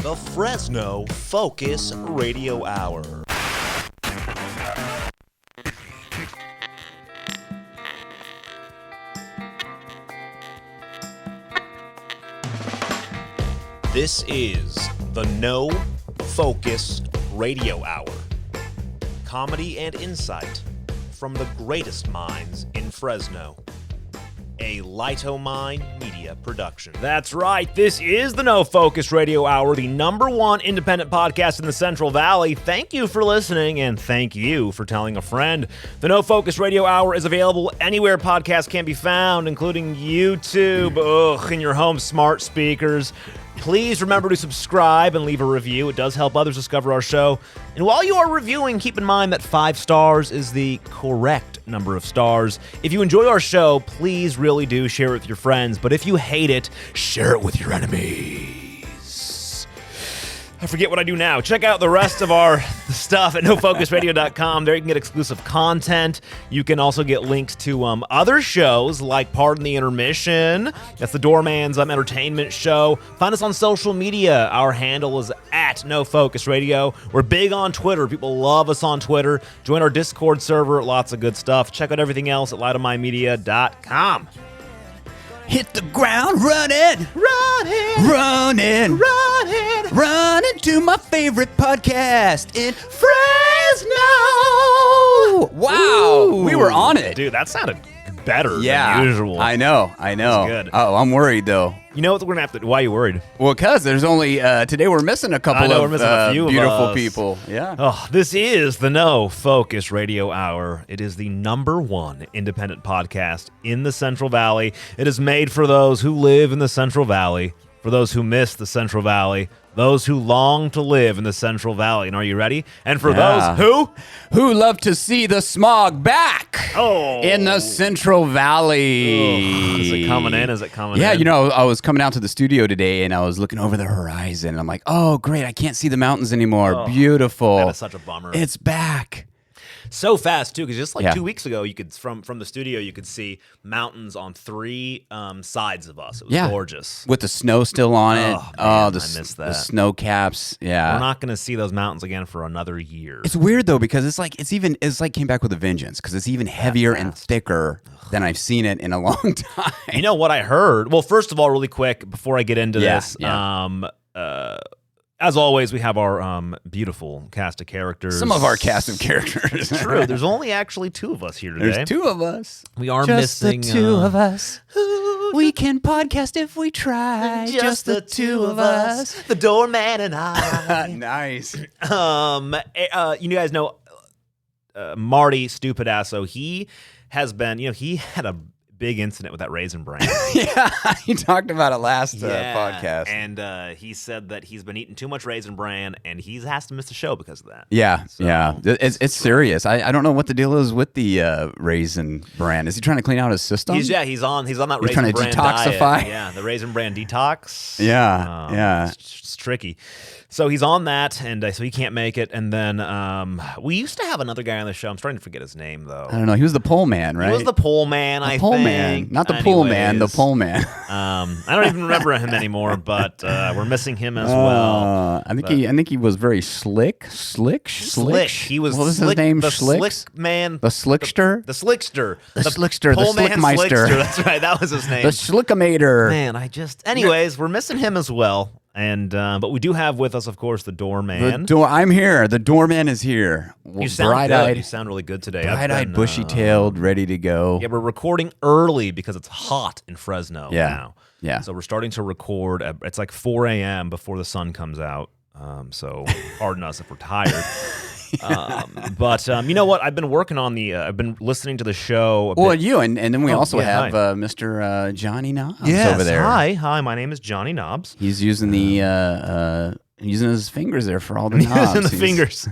The Fresno Focus Radio Hour. This is the No Focus Radio Hour. Comedy and insight from the greatest minds in Fresno. A Lightomine Media production. That's right. This is the No Focus Radio Hour, the #1 independent podcast in the Central Valley. Thank you for listening, and thank you for telling a friend. The No Focus Radio Hour is available anywhere podcasts can be found, including YouTube, and your home smart speakers. Please remember to subscribe and leave a review. It does help others discover our show. And while you are reviewing, keep in mind that 5 stars is the correct number of stars. If you enjoy our show, please really do share it with your friends. But if you hate it, share it with your enemies. I forget what I do now. Check out the rest of our stuff at nofocusradio.com. There you can get exclusive content. You can also get links to other shows like Pardon the Intermission. That's the Doorman's entertainment show. Find us on social media. Our handle is at nofocusradio. We're big on Twitter. People love us on Twitter. Join our Discord server. Lots of good stuff. Check out everything else at lightomymedia.com. Hit the ground running, running to my favorite podcast in Fresno. Wow, Ooh. we were on it. Dude, that sounded better than usual. I know. That's good. Oh, I'm worried though. You know what we're going to have to... Why are you worried? Well, because there's only... today we're missing a couple we're missing a few of beautiful us. people. Yeah. Oh, this is the No Focus Radio Hour. It is the #1 independent podcast in the Central Valley. It is made for those who live in the Central Valley, for those who miss the Central Valley, those who long to live in the Central Valley. And are you ready? And for those who love to see the smog back in the Central Valley. Is it coming in? Is it coming in? Yeah, you know, I was coming out to the studio today and I was looking over the horizon and I'm like, oh, great, I can't see the mountains anymore. Beautiful. That is such a bummer. It's back. So fast, too, because just like 2 weeks ago, you could from the studio, you could see mountains on 3 sides of us. It was gorgeous. With the snow still on it. Man, I missed that. The snow caps. Yeah. We're not going to see those mountains again for another year. It's weird, though, because it's like came back with a vengeance, because it's even heavier and thicker than I've seen it in a long time. You know what I heard? Well, first of all, really quick, before I get into this, as always, we have our beautiful cast of characters. Some of our cast of characters. It's true. There's only actually 2 of us here today. There's 2 of us. We are just missing... the 2 of us. We can podcast if we try. Just the 2 of us. The Doorman and I. Nice. You guys know Marty Stupidasso. He has been, he had a big incident with that Raisin Bran. Yeah, he talked about it last podcast. And he said that he's been eating too much Raisin Bran, and he has to miss the show because of that. Yeah, it's serious. I don't know what the deal is with the Raisin Bran. Is he trying to clean out his system? He's on that Raisin trying to Bran detoxify? diet. Yeah, the Raisin Bran detox. Yeah. It's tricky. So he's on that, and so he can't make it. And then we used to have another guy on the show. I'm starting to forget his name, though. I don't know. He was the pole man, right? He was the pole man, I think. Not the pool man, the pole man. I don't even remember him anymore, but we're missing him as well. I think he was very slick. He was what was his name? The Slick man. The Slickster? The Slickster. The Slickster. Pole The man Slickmeister. Slickster. That's right. That was his name. The Schlickamator. Man, anyways, we're missing him as well. And but we do have with us, of course, the Doorman. I'm here. The Doorman is here. You sound good. You sound really good today. Bright-eyed, bushy-tailed, ready to go. Yeah, we're recording early because it's hot in Fresno now. Yeah. So we're starting to record. It's like 4 a.m. before the sun comes out. So pardon us if we're tired. But you know what? I've been working on I've been listening to the show. Well, you and then we also have Mr. Johnny Knobs over there. Hi. My name is Johnny Knobs. He's using using his fingers there for all the knobs. Using the fingers.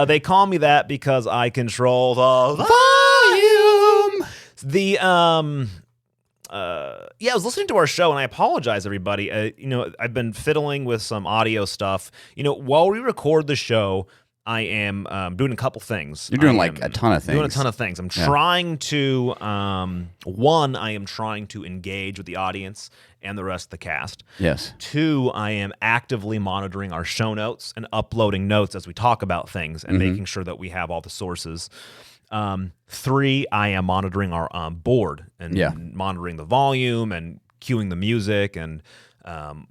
They call me that because I control the volume. I was listening to our show, and I apologize, everybody. I've been fiddling with some audio stuff. While we record the show, I am doing a couple things. You're doing like a ton of things. Doing a ton of things. I'm trying to, one, I am trying to engage with the audience and the rest of the cast. Yes. Two, I am actively monitoring our show notes and uploading notes as we talk about things and making sure that we have all the sources. Three, I am monitoring our board and monitoring the volume and cueing the music and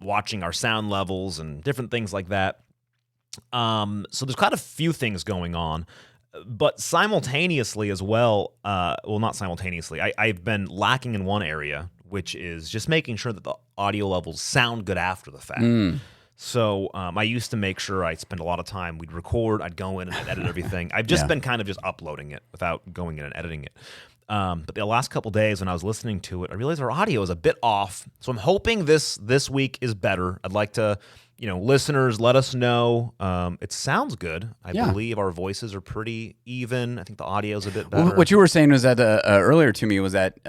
watching our sound levels and different things like that. So there's quite a few things going on, but simultaneously as well, well, not simultaneously, I've been lacking in one area, which is just making sure that the audio levels sound good after the fact. So I used to make sure I spent a lot of time, we'd record, I'd go in and I'd edit everything. I've just been kind of just uploading it without going in and editing it. But the last couple days when I was listening to it, I realized our audio is a bit off. So I'm hoping this week is better. I'd like to, listeners, let us know. It sounds good. I believe our voices are pretty even. I think the audio is a bit better. Well, what you were saying was that earlier to me was that,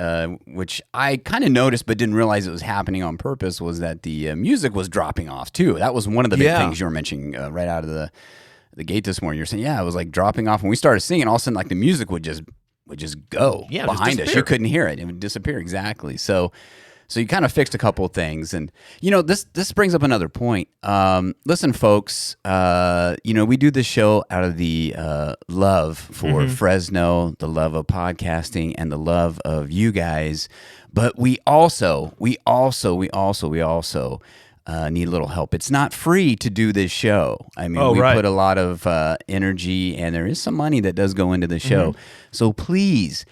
which I kind of noticed but didn't realize it was happening on purpose, was that the music was dropping off too. That was one of the big things you were mentioning right out of the gate this morning. You're saying, it was like dropping off. When we started singing, all of a sudden, like the music would just go behind us. You couldn't hear it. It would disappear. Exactly. So you kind of fixed a couple of things. And, this brings up another point. Listen, folks, we do this show out of the love for Fresno, the love of podcasting, and the love of you guys. But we also need a little help. It's not free to do this show. I mean, we put a lot of energy, and there is some money that does go into the show. So please,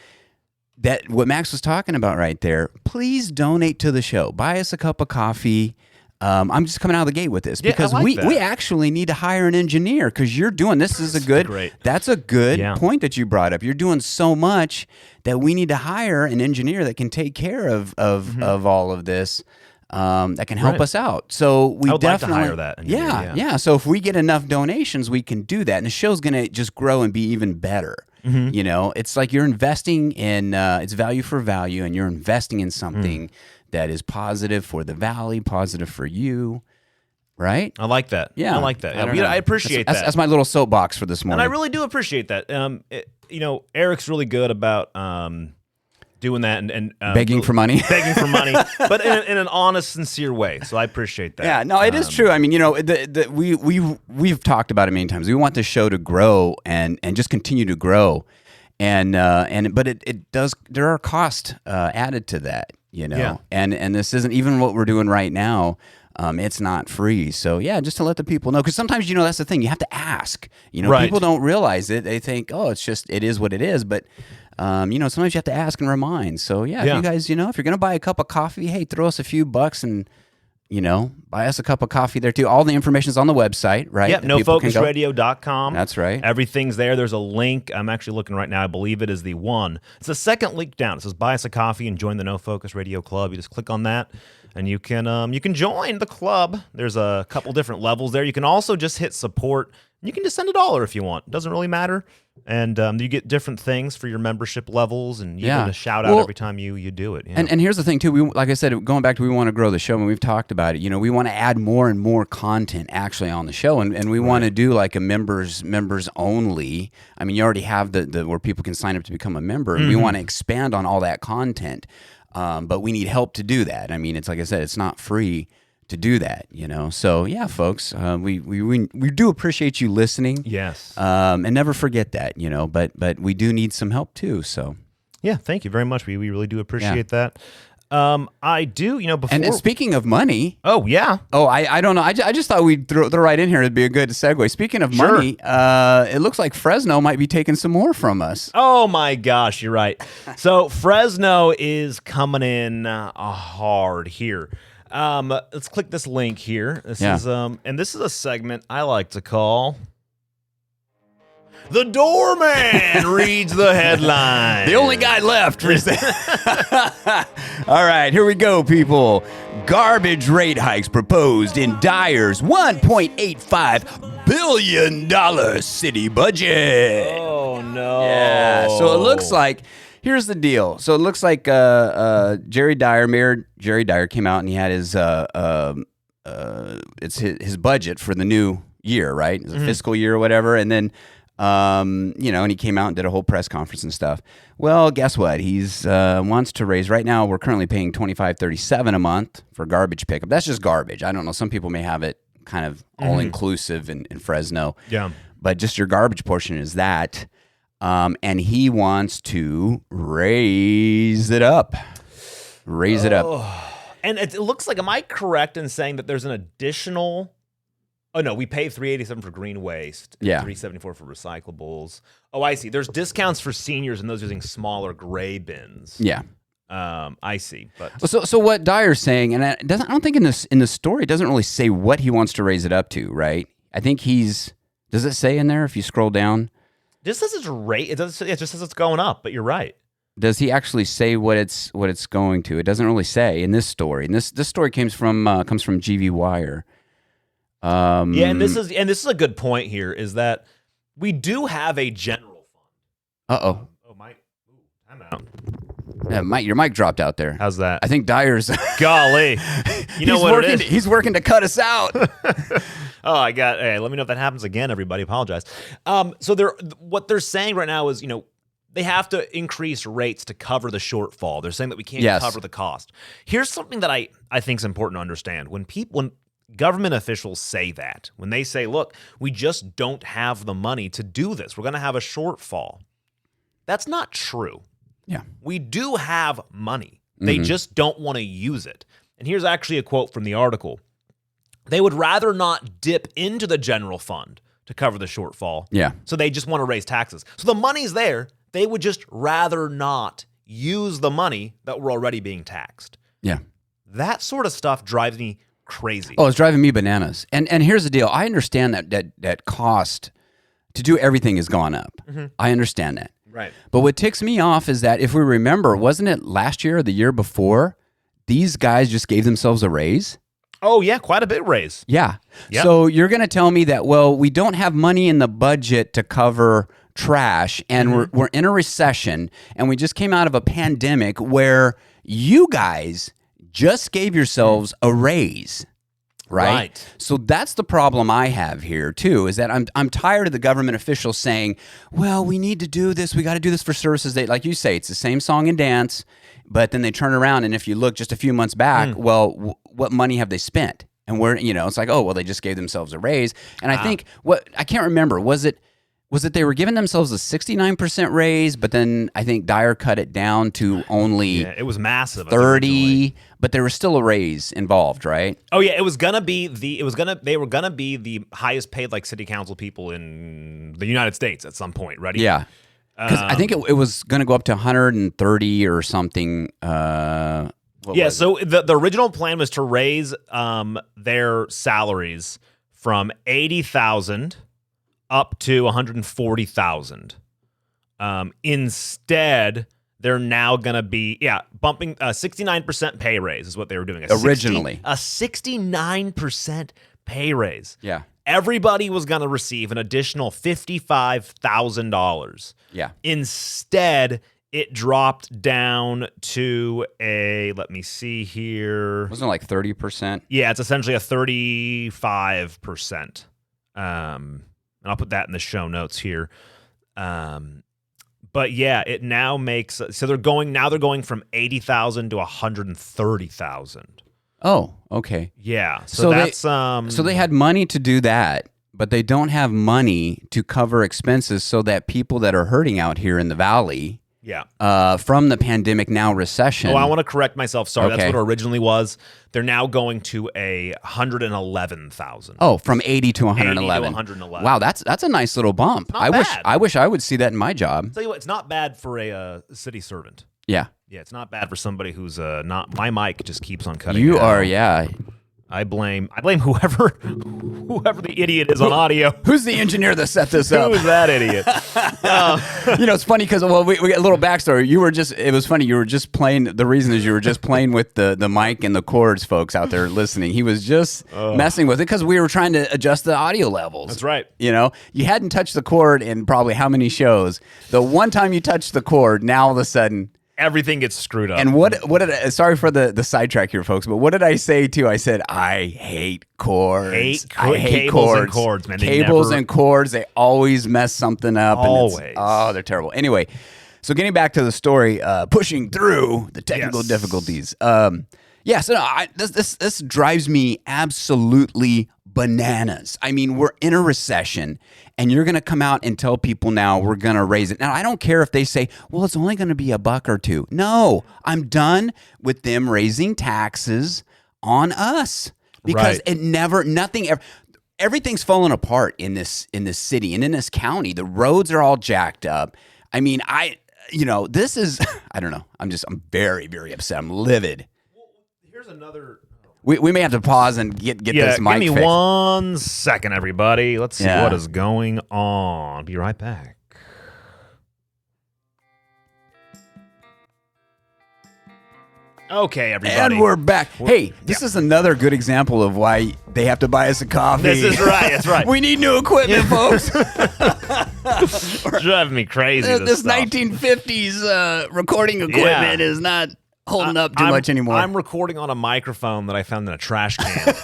what Max was talking about right there, please donate to the show. Buy us a cup of coffee. I'm just coming out of the gate with this because we actually need to hire an engineer because you're doing this. That's a good point that you brought up. You're doing so much that we need to hire an engineer that can take care of all of this. That can help us out. So we I would definitely like to hire that engineer, yeah. So if we get enough donations, we can do that, and the show's going to just grow and be even better. It's like you're investing in it's value for value, and you're investing in something that is positive for the valley, positive for you. Right? I like that. Yeah, I like that. I appreciate that. That's my little soapbox for this morning. And I really do appreciate that. Eric's really good about doing that and begging for money, but in an honest, sincere way. So I appreciate that. Yeah, no, it is true. I mean, we've talked about it many times. We want the show to grow and just continue to grow, but it does. There are costs added to that, and this isn't even what we're doing right now. It's not free. So just to let the people know, because sometimes, that's the thing, you have to ask, people don't realize it. They think, it is what it is. But, sometimes you have to ask and remind. So if you guys, if you're going to buy a cup of coffee, hey, throw us a few bucks and, buy us a cup of coffee there too. All the information's on the website, right? Yep, nofocusradio.com. That's right. Everything's there. There's a link. I'm actually looking right now. I believe it is it's the second link down. It says buy us a coffee and join the No Focus Radio Club. You just click on that and you can join the club. There's a couple different levels there. You can also just hit support. You can just send $1 if you want. It doesn't really matter. And you get different things for your membership levels, and you get a shout out every time you do it. And here's the thing too. Like I said, going back to we want to grow the show, and we've talked about it. We want to add more and more content actually on the show, and we want to do like a members only. I mean, you already have the where people can sign up to become a member, and we want to expand on all that content. But we need help to do that. I mean, it's like I said, it's not free to do that, So folks, we do appreciate you listening. Yes. And never forget that, but we do need some help too. So thank you very much. We really do appreciate that. I do, before. And speaking of money. Oh, yeah. Oh, I don't know. I just thought we'd throw right in here. It'd be a good segue. Speaking of money, it looks like Fresno might be taking some more from us. Oh, my gosh. You're right. So Fresno is coming in hard here. Let's click this link here. This is and this is a segment I like to call The Doorman Reads the Headline. The only guy left. All right, here we go, people. Garbage rate hikes proposed in Dyer's $1.85 billion city budget. Oh, no. Yeah, so it looks like... Here's the deal. So it looks like Mayor Jerry Dyer came out and he had his it's his budget for the new year, right? It was a fiscal year or whatever. And then, and he came out and did a whole press conference and stuff. Well, guess what? He's wants to raise, right now we're currently paying $25.37 a month for garbage pickup. That's just garbage. I don't know. Some people may have it kind of all-inclusive in Fresno. Yeah. But just your garbage portion is that. And he wants to raise it up. And it looks like, am I correct in saying that there's an additional... Oh, no, we pay $387 for green waste, and $374 for recyclables. Oh, I see. There's discounts for seniors and those using smaller gray bins. Yeah. I see. But So what Dyer's saying, and I don't think in the story, it doesn't really say what he wants to raise it up to, right? I think does it say in there if you scroll down? Just says it's it just says it's going up, but you're right. Does he actually say what it's going to? It doesn't really say in this story. And this story comes from GV Wire. And this is a good point here, is that we do have a general fund. Oh, Mike. I'm out. Yeah, Mike, your mic dropped out there. How's that? I think Dyer's. Golly, you know what it is? He's working to cut us out. Hey, let me know if that happens again. Everybody, apologize. So what they're saying right now is, they have to increase rates to cover the shortfall. They're saying that we can't cover the cost. Here's something that I think is important to understand. When government officials say that, when they say, look, we just don't have the money to do this, we're going to have a shortfall, that's not true. Yeah. We do have money. They just don't want to use it. And here's actually a quote from the article. They would rather not dip into the general fund to cover the shortfall. Yeah. So they just want to raise taxes. So the money's there. They would just rather not use the money that we're already being taxed. Yeah. That sort of stuff drives me crazy. Oh, it's driving me bananas. And here's the deal. I understand that cost to do everything has gone up. I understand that. Right. But what ticks me off is that if we remember, wasn't it last year or the year before, these guys just gave themselves a raise? Oh, yeah, quite a bit raise. Yeah. Yep. So you're going to tell me that, well, we don't have money in the budget to cover trash, and we're in a recession, and we just came out of a pandemic where you guys just gave yourselves a raise. Right? So that's the problem I have here too, is that I'm tired of the government officials saying, well, we need to do this. We got to do this for services. Like you say, it's the same song and dance, but then they turn around, and if you look just a few months back, well, what money have they spent? And it's like, oh, well, they just gave themselves a raise. And I think I can't remember, was it they were giving themselves a 69% raise, but then I think Dyer cut it down to only it was massive, 30, but there was still a raise involved, right? Oh yeah, they were gonna be the highest paid like city council people in the United States at some point, right? Yeah. Because I think it was going to go up to 130 or something. So the original plan was to raise their salaries from $80,000 up to $140,000. Instead, they're now going to be bumping 69% pay raise is what they were doing. Originally, a 69% pay raise. Yeah. Everybody was going to receive an additional $55,000. Yeah. Instead, it dropped down to let me see here. Wasn't it like 30%? Yeah, it's essentially a 35%. And I'll put that in the show notes here. But yeah, it now makes, so they're going from 80,000 to 130,000. Oh, okay. Yeah. So that's so they had money to do that, but they don't have money to cover expenses so that people that are hurting out here in the valley from the pandemic now recession. Oh, I want to correct myself. Sorry, Okay. that's what it originally was. They're now going to 111,000. Oh, from 80 to 111. 80 to 111. Wow, that's a nice little bump. Not bad. I wish I would see that in my job. I'll tell you what, it's not bad for a city servant. Yeah. Yeah, it's not bad for somebody who's not. My mic just keeps on cutting. You out. are, yeah. I blame whoever the idiot is on audio. Who's the engineer that set this up? Who is that idiot? It's funny because, we got a little backstory. It was funny. You were just playing. The reason is you were just playing with the mic and the cords, folks out there listening. He was just messing with it because we were trying to adjust the audio levels. That's right. You hadn't touched the cord in probably how many shows. The one time you touched the cord, now all of a sudden, everything gets screwed up. And what did I, sorry for the sidetrack here, folks, but what did I say too? I said I hate cords. I hate cables and cords, man. Cables and cords, they always mess something up. Always. And they're terrible. Anyway, so getting back to the story, pushing through the technical difficulties. This drives me absolutely bananas. I mean, we're in a recession, and you're going to come out and tell people now we're going to raise it. Now, I don't care if they say, well, it's only going to be $1 or $2. No, I'm done with them raising taxes on us because everything's falling apart in this city and in this county. The roads are all jacked up. I mean, this is, I don't know. I'm very, very upset. I'm livid. Well, here's another. We may have to pause and get this mic fixed. Give me fixed. 1 second, everybody. Let's see what is going on. Be right back. Okay, everybody. And we're back. Hey, this is another good example of why they have to buy us a coffee. This is right. That's right. We need new equipment, folks. Driving me crazy. This 1950s recording equipment is not holding up too much anymore. I'm recording on a microphone that I found in a trash can.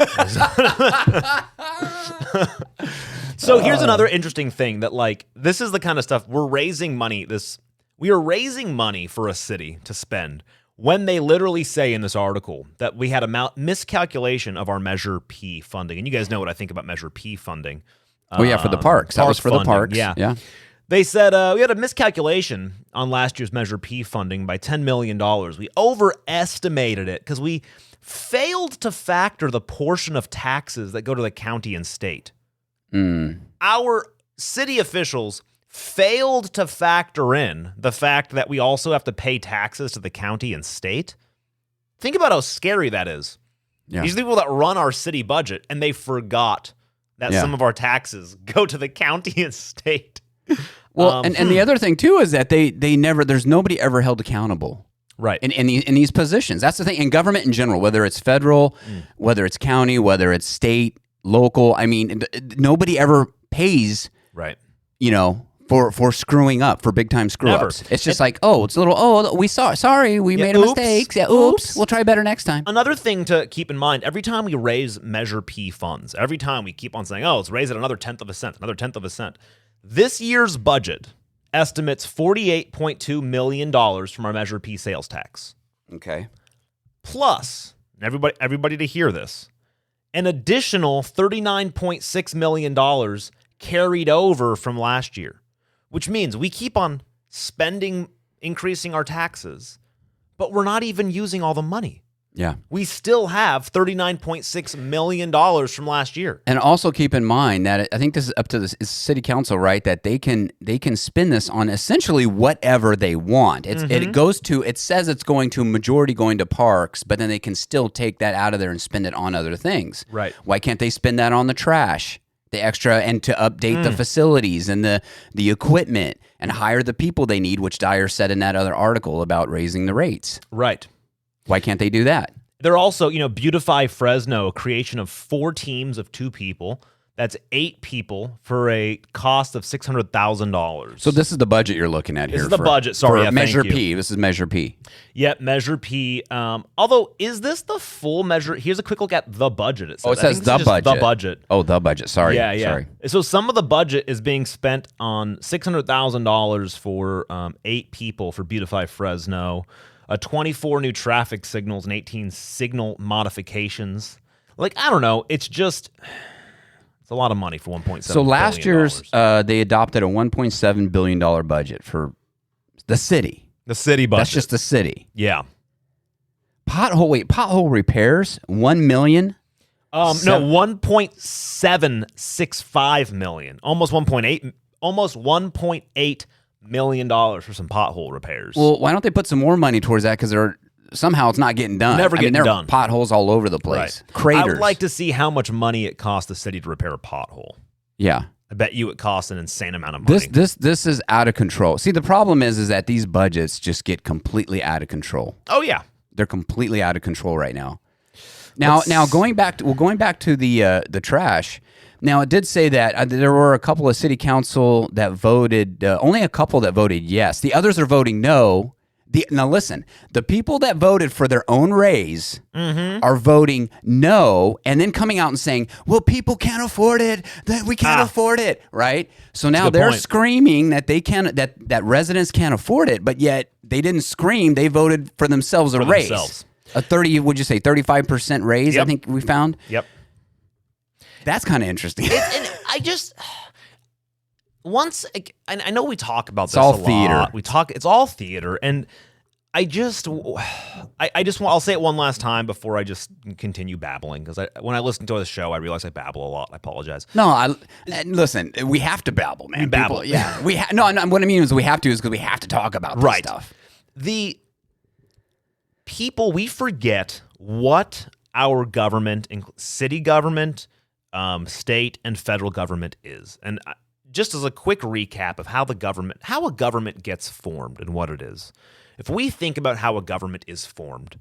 So here's another interesting thing that, like, this is the kind of stuff we're raising money. We are raising money for a city to spend when they literally say in this article that we had a miscalculation of our Measure P funding. And you guys know what I think about Measure P funding. For the parks. That was for the parks. Yeah. They said we had a miscalculation on last year's Measure P funding by $10 million. We overestimated it because we failed to factor the portion of taxes that go to the county and state. Our city officials failed to factor in the fact that we also have to pay taxes to the county and state. Think about how scary that is. Yeah. These people that run our city budget, and they forgot that some of our taxes go to the county and state. Well, and the other thing too is that they never, there's nobody ever held accountable. Right. In these positions. That's the thing. In government in general, whether it's federal, whether it's county, whether it's state, local, I mean, nobody ever pays, for screwing up, for big time screw ups. It's just we made a mistake. Yeah, oops. We'll try better next time. Another thing to keep in mind, every time we raise Measure P funds, every time we keep on saying, let's raise it another tenth of a cent. This year's budget estimates $48.2 million from our Measure P sales tax. Okay. Plus, everybody to hear this, an additional $39.6 million carried over from last year, which means we keep on spending, increasing our taxes, but we're not even using all the money. Yeah. We still have $39.6 million from last year. And also keep in mind that I think this is up to the city council, right? That they can spend this on essentially whatever they want. It says it's going to majority going to parks, but then they can still take that out of there and spend it on other things. Right. Why can't they spend that on the trash? The extra, and to update the facilities and the equipment and hire the people they need, which Dyer said in that other article about raising the rates. Right. Why can't they do that? They're also, Beautify Fresno, a creation of 4 teams of 2 people. That's 8 people for a cost of $600,000. So this is the budget you're looking at here. This is the budget. Sorry, for Measure P. This is Measure P. Yep, Measure P. Although, is this the full measure? Here's a quick look at the budget. It says the budget. The budget. Oh, the budget. Sorry. Yeah. Sorry. So some of the budget is being spent on $600,000 for 8 people for Beautify Fresno, 24 new traffic signals and 18 signal modifications. I don't know. It's just... It's a lot of money for $1.7 billion. So last year's, they adopted a $1.7 billion budget for the city. The city budget. That's just the city. Yeah. Pothole repairs, $1 million? No, $1.765 million. Almost $1.8 million for some pothole repairs. Well, why don't they put some more money towards that? Because somehow it's not getting done. Never getting there done. Are potholes all over the place. Right. Craters. I would like to see how much money it costs the city to repair a pothole. Yeah. I bet you it costs an insane amount of money. This is out of control. See, the problem is that these budgets just get completely out of control. Oh yeah. They're completely out of control right now. Now going back to the trash. Now, it did say that there were a couple of city council that voted, only a couple that voted yes. The others are voting no. Now listen, the people that voted for their own raise are voting no, and then coming out and saying, "Well, people can't afford it. That we can't afford it." Right? So now they're screaming that they can't. That residents can't afford it, but yet they didn't scream. They voted for themselves a raise. A 30. Would you say 35% raise? Yep. I think we found. Yep. That's kind of interesting. And I just. Once, and I know we talk about this all a lot. Theater. It's all theater, and I'll say it one last time before I just continue babbling, because when I listen to the show, I realize I babble a lot. I apologize. No, listen, we have to babble, man. We babble. Yeah. No, what I mean is because we have to talk about this stuff. The people, we forget what our government, city government, state, and federal government is. And just as a quick recap of how a government gets formed and what it is. If we think about how a government is formed,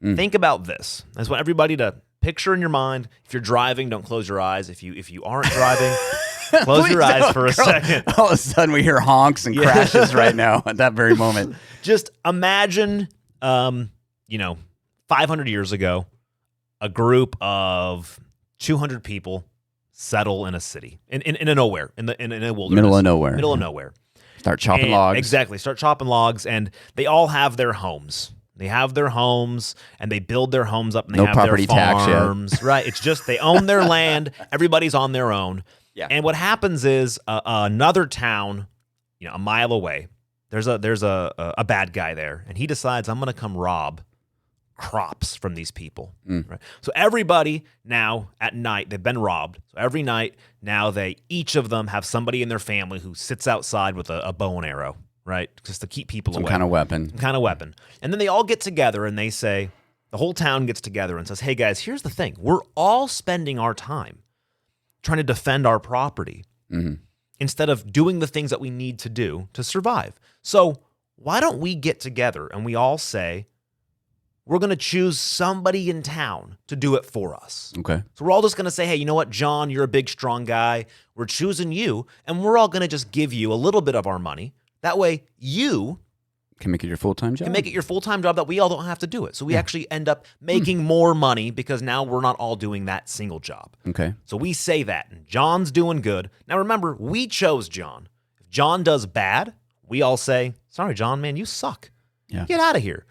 think about this. I just want everybody to picture in your mind. If you're driving, don't close your eyes. If you aren't driving, close your eyes for a second. All of a sudden, we hear honks and crashes right now at that very moment. Just imagine, 500 years ago, a group of 200 people settle in a city, in a nowhere, in a wilderness. Middle of nowhere. Start chopping logs. Exactly. Start chopping logs, and they all have their homes. They have their homes, and they build their homes up, and they have property their farms. Tax yet. Right. It's just they own their land. Everybody's on their own. Yeah. And what happens is another town, a mile away, there's a bad guy there, and he decides, I'm going to come rob crops from these people. Right? So everybody now at night, they've been robbed. So every night now each of them have somebody in their family who sits outside with a bow and arrow, right? Just to keep people away. Some kind of weapon. And then they all get together and they say, the whole town gets together and says, hey guys, here's the thing. We're all spending our time trying to defend our property instead of doing the things that we need to do to survive. So why don't we get together and we all say, we're going to choose somebody in town to do it for us. Okay. So we're all just going to say, hey, you know what, John, you're a big, strong guy. We're choosing you, and we're all going to just give you a little bit of our money. That way you can make it your full-time job. Can make it your full-time job that we all don't have to do it. So we actually end up making more money because now we're not all doing that single job. Okay. So we say that, and John's doing good. Now remember, we chose John. If John does bad, we all say, sorry, John, man, you suck. Yeah. Get out of here.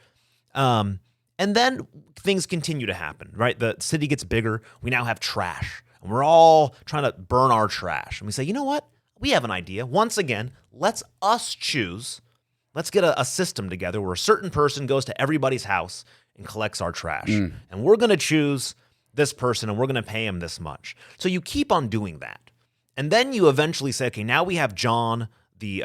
And then things continue to happen, right? The city gets bigger. We now have trash, and we're all trying to burn our trash. And we say, you know what? We have an idea. Once again, let's choose. Let's get a system together where a certain person goes to everybody's house and collects our trash. And we're going to choose this person, and we're going to pay him this much. So you keep on doing that. And then you eventually say, okay, now we have John, the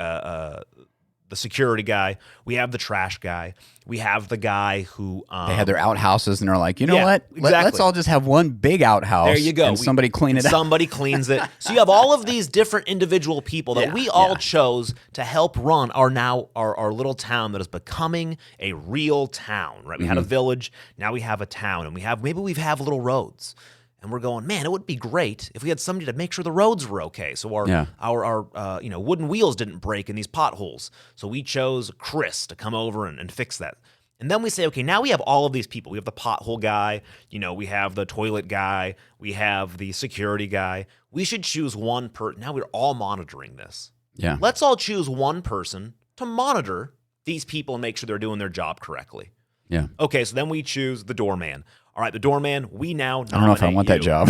security guy. We have the trash guy. We have the guy who... they have their outhouses, and they're like, you know what? Exactly. Let's all just have one big outhouse. There you go. And somebody clean it up. Somebody cleans it. So you have all of these different individual people that we all chose to help run our little town that is becoming a real town, right? We had a village. Now we have a town, and we have little roads. And we're going, man, it would be great if we had somebody to make sure the roads were okay. So our wooden wheels didn't break in these potholes. So we chose Chris to come over and fix that. And then we say, okay, now we have all of these people. We have the pothole guy, we have the toilet guy, we have the security guy. We should choose one person. Now we're all monitoring this. Yeah. Let's all choose one person to monitor these people and make sure they're doing their job correctly. Yeah. Okay, so then we choose the doorman. All right, the doorman, we now nominate I don't know if I want that job.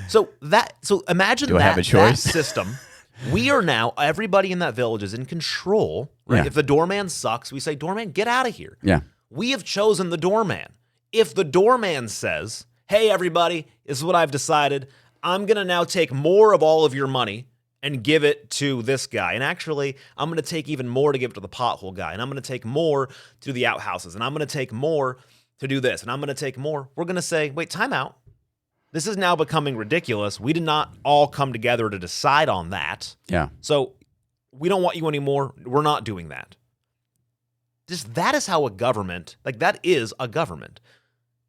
So imagine Do I have a that choice? system. We are now, everybody in that village is in control. Right? Yeah. If the doorman sucks, we say, doorman, get out of here. Yeah. We have chosen the doorman. If the doorman says, hey, everybody, this is what I've decided. I'm going to now take more of all of your money and give it to this guy. And actually, I'm going to take even more to give it to the pothole guy. And I'm going to take more to the outhouses. And I'm going to take more to do this. And I'm going to take more. We're going to say, wait, time out. This is now becoming ridiculous. We did not all come together to decide on that. Yeah. So we don't want you anymore. We're not doing that. That is how a government, that is a government.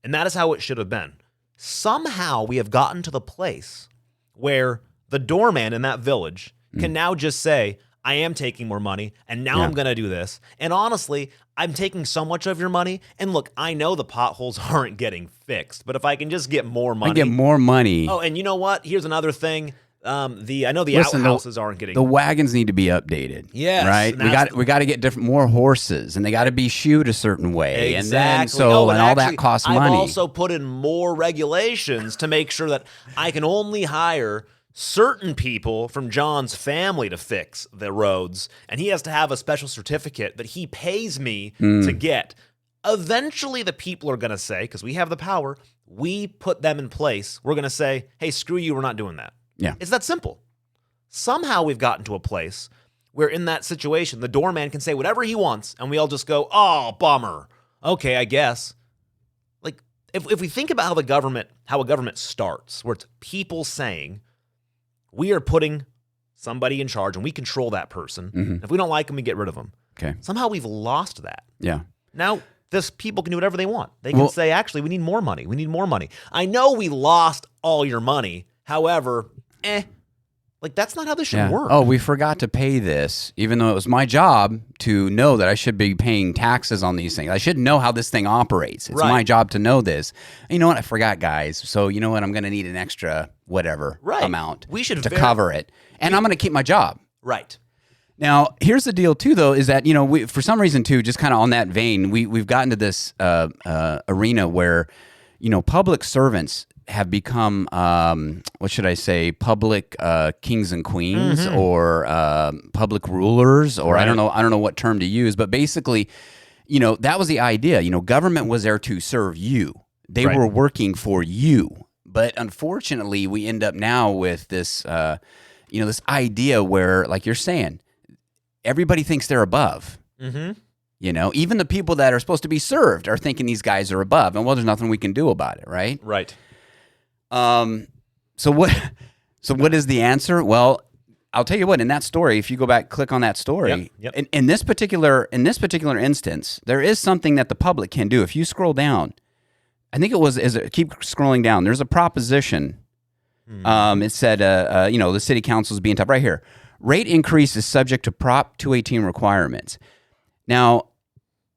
And that is how it should have been. Somehow we have gotten to the place where the doorman in that village can now just say, I am taking more money, and now I'm going to do this. And honestly, I'm taking so much of your money. And look, I know the potholes aren't getting fixed, but if I can just get more money. I get more money. Oh, and you know what? Here's another thing. I know the outhouses aren't getting. The wagons need to be updated. Yes, right. We got to get more horses, and they got to be shoed a certain way. Exactly. And then all that costs money. I've also put in more regulations to make sure that I can only hire certain people from John's family to fix the roads, and he has to have a special certificate that he pays me to get. Eventually, the people are going to say, because we have the power, we put them in place. We're going to say, hey, screw you, we're not doing that. Yeah. It's that simple. Somehow we've gotten to a place where in that situation, the doorman can say whatever he wants, and we all just go, oh, bummer. Okay, I guess. Like, if we think about how a government starts, where it's people saying, we are putting somebody in charge, and we control that person. Mm-hmm. If we don't like them, we get rid of them. Okay. Somehow we've lost that. Yeah. Now, this people can do whatever they want. They can say, actually, we need more money. We need more money. I know we lost all your money. However, like that's not how this should work. Oh, we forgot to pay this, even though it was my job to know that I should be paying taxes on these things. I should know how this thing operates. It's my job to know this. You know what? I forgot, guys. So you know what? I'm going to need an extra whatever amount to cover it, and I'm going to keep my job. Right. Now, here's the deal, too, though, is that, you know, we, for some reason, too, just kind of on that vein, we've gotten to this arena where, you know, public servants have become, what should I say, public kings and queens or public rulers, or I don't know what term to use, but basically, you know, that was the idea. You know, government was there to serve you. They were working for you. But unfortunately, we end up now with this, you know, this idea where, like you're saying, everybody thinks they're above. Mm-hmm. You know, even the people that are supposed to be served are thinking these guys are above, and well, there's nothing we can do about it, right? Right. So what is the answer? Well, I'll tell you what. In that story, if you go back, click on that story. Yep. In this particular instance, there is something that the public can do. If you scroll down, I think keep scrolling down. There's a proposition. It said, you know, the city council is being tough right here. Rate increase is subject to Prop 218 requirements. Now,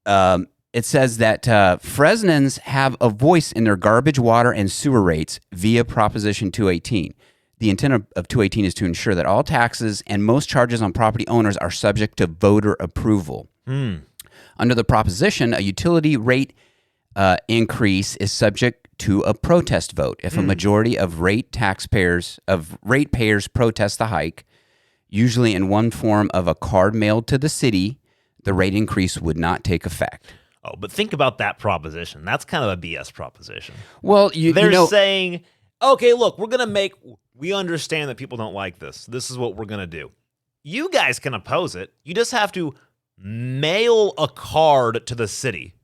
it says that Fresnans have a voice in their garbage, water, and sewer rates via Proposition 218. The intent of 218 is to ensure that all taxes and most charges on property owners are subject to voter approval. Under the proposition, a utility rate increase is subject to a protest vote. If a majority of ratepayers protest the hike, usually in one form of a card mailed to the city, the rate increase would not take effect. Oh, but think about that proposition. That's kind of a BS proposition. Well, they're saying, okay, look, we understand that people don't like this. This is what we're going to do. You guys can oppose it. You just have to mail a card to the city,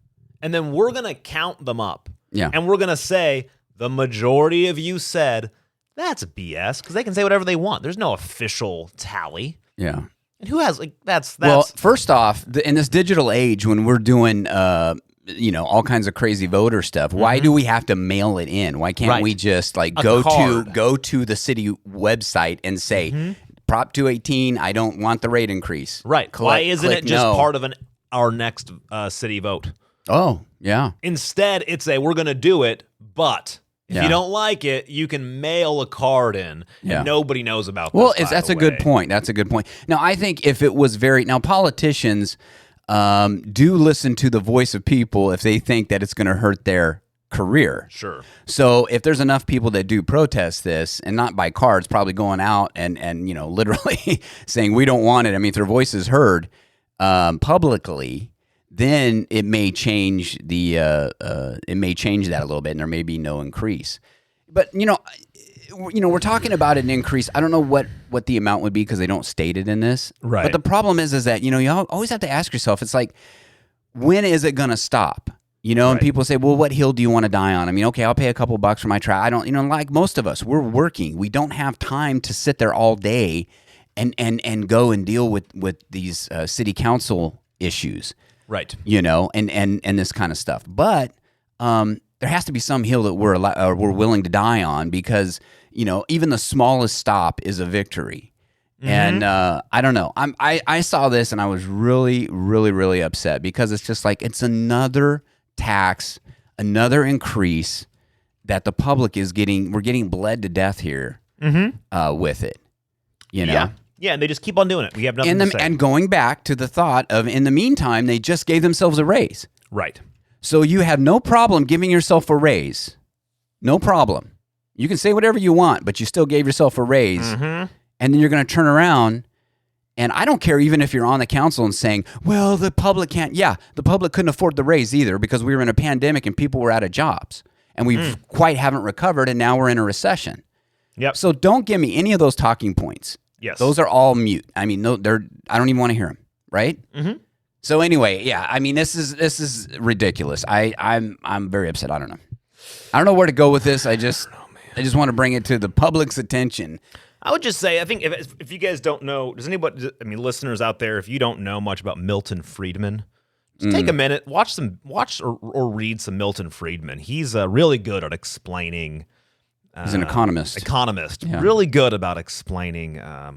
and then we're going to count them up. Yeah. And we're going to say, the majority of you said, that's BS, because they can say whatever they want. There's no official tally. Yeah. And who has, like, that's... Well, first off, in this digital age, when we're doing, you know, all kinds of crazy voter stuff, why do we have to mail it in? Why can't we just, like, go to the city website and say, Prop 218, I don't want the rate increase. Right. Why isn't it just part of our next city vote? Oh, yeah. Instead, it's we're going to do it, but... If you don't like it, you can mail a card in, and nobody knows about this. Well, that's a good point. That's a good point. Now, I think if it was politicians do listen to the voice of people if they think that it's going to hurt their career. Sure. So if there's enough people that do protest this, and not by cards, probably going out and you know, literally saying we don't want it. I mean, if their voice is heard publicly, then it may change that a little bit, and there may be no increase. But you know, we're talking about an increase. I don't know what the amount would be because they don't state it in this. Right. But the problem is that you know, you always have to ask yourself. It's like, when is it going to stop? You know, and people say, well, what hill do you want to die on? I mean, okay, I'll pay a couple bucks for my try. I don't, you know, like most of us, we're working. We don't have time to sit there all day and go and deal with these city council issues. Right. You know, and this kind of stuff. But there has to be some hill that we're willing to die on, because, you know, even the smallest stop is a victory. And I don't know. I saw this and I was really, really, really upset because it's just like it's another tax, another increase that the public is getting. We're getting bled to death here with it. You know? Yeah, and they just keep on doing it. We have nothing to say. And going back to the thought of, in the meantime, they just gave themselves a raise. Right. So you have no problem giving yourself a raise. No problem. You can say whatever you want, but you still gave yourself a raise. And then you're going to turn around, and I don't care even if you're on the council and saying, well, the public can't. Yeah, the public couldn't afford the raise either because we were in a pandemic and people were out of jobs. And we quite haven't recovered, and now we're in a recession. Yep. So don't give me any of those talking points. Yes. Those are all mute. I mean, no, I don't even want to hear them, right? So anyway, yeah, I mean, this is ridiculous. I'm very upset. I don't know where to go with this. I just want to bring it to the public's attention. I would just say, I think if you guys don't know, does anybody, I mean, listeners out there, if you don't know much about Milton Friedman, just take a minute, watch or read some Milton Friedman. He's really good at explaining. He's an economist. Yeah. Really good about explaining how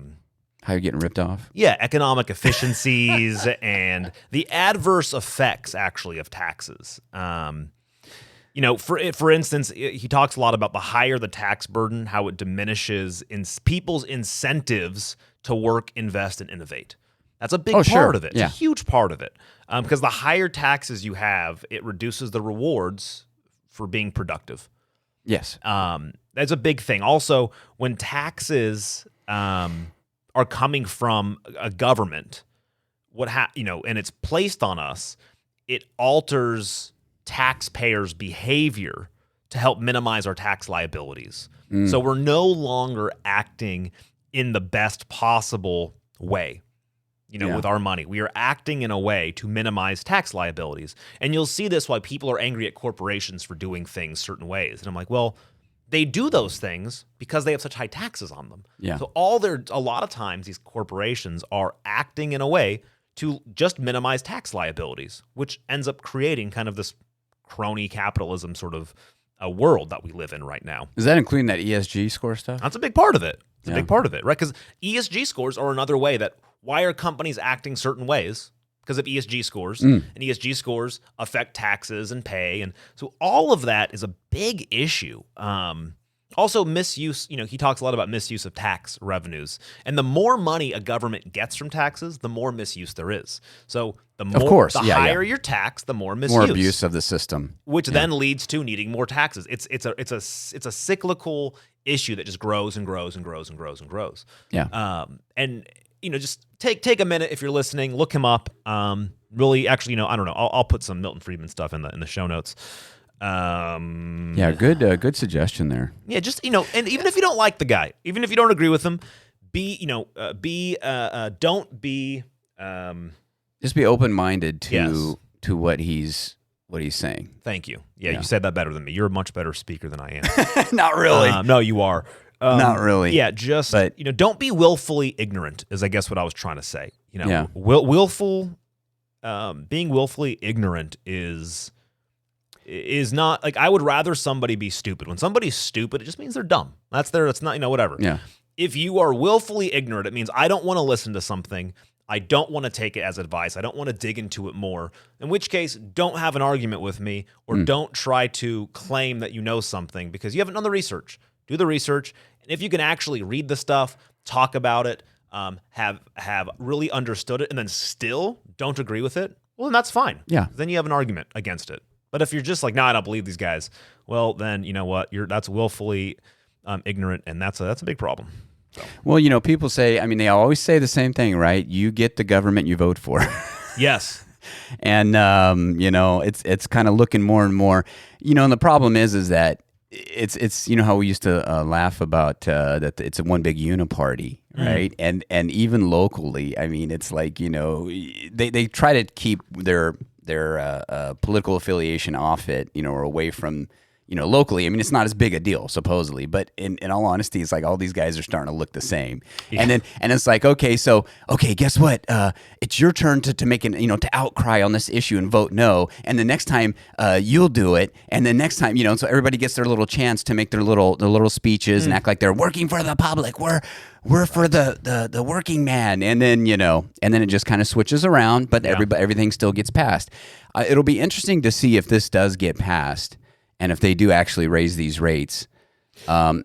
you're getting ripped off. Yeah, economic efficiencies and the adverse effects actually of taxes. You know, for instance, he talks a lot about the higher the tax burden, how it diminishes in people's incentives to work, invest, and innovate. That's a big part of it. It's a huge part of it. Because the higher taxes you have, it reduces the rewards for being productive. Yes. That's a big thing. Also, when taxes are coming from a government, and it's placed on us, it alters taxpayers' behavior to help minimize our tax liabilities. So we're no longer acting in the best possible way. With our money. We are acting in a way to minimize tax liabilities. And you'll see this why people are angry at corporations for doing things certain ways. And I'm like, well, they do those things because they have such high taxes on them. Yeah. So a lot of times these corporations are acting in a way to just minimize tax liabilities, which ends up creating kind of this crony capitalism sort of a world that we live in right now. Is that including that ESG score stuff? That's a big part of it. It's a big part of it, right? Because ESG scores are another way that why are companies acting certain ways? Because of ESG scores. And ESG scores affect taxes and pay. And so all of that is a big issue. Also misuse, he talks a lot about misuse of tax revenues. And the more money a government gets from taxes, the more misuse there is. So the higher your tax, the more misuse. More abuse of the system. Which then leads to needing more taxes. It's a cyclical issue that just grows and grows and grows and grows and grows. Yeah. And just take a minute if you're listening, look him up. Really, actually, I don't know. I'll put some Milton Friedman stuff in the show notes. Good suggestion there. Yeah, just and even if you don't like the guy, even if you don't agree with him, just be open-minded to what he's saying. Thank you. Yeah, you said that better than me. You're a much better speaker than I am. Not really. No, you are. Not really. Yeah, don't be willfully ignorant is I guess what I was trying to say. Being willfully ignorant is not like I would rather somebody be stupid. When somebody's stupid, it just means they're dumb. That's not, whatever. Yeah. If you are willfully ignorant, it means I don't want to listen to something. I don't want to take it as advice. I don't want to dig into it more. In which case, don't have an argument with me or don't try to claim that you know something because you haven't done the research. Do the research. And if you can actually read the stuff, talk about it, have really understood it, and then still don't agree with it, well, then that's fine. Yeah. Then you have an argument against it. But if you're just like, I don't believe these guys, well, then you know what? That's willfully ignorant, and that's a big problem. So. Well, people say, they always say the same thing, right? You get the government you vote for. Yes. And, it's kind of looking more and more, and the problem is that it's how we used to laugh about that it's a one big uniparty, right? And even locally, it's like, they try to keep their political affiliation off it, or away from, locally. I mean, it's not as big a deal supposedly, but in all honesty, it's like all these guys are starting to look the same. Yeah. And it's like, okay, guess what? It's your turn to make to outcry on this issue and vote no. And the next time you'll do it. And the next time, so everybody gets their little chance to make their little speeches and act like they're working for the public. We're for the working man. And then, it just kind of switches around, but everything still gets passed. It'll be interesting to see if this does get passed. And if they do actually raise these rates, I'm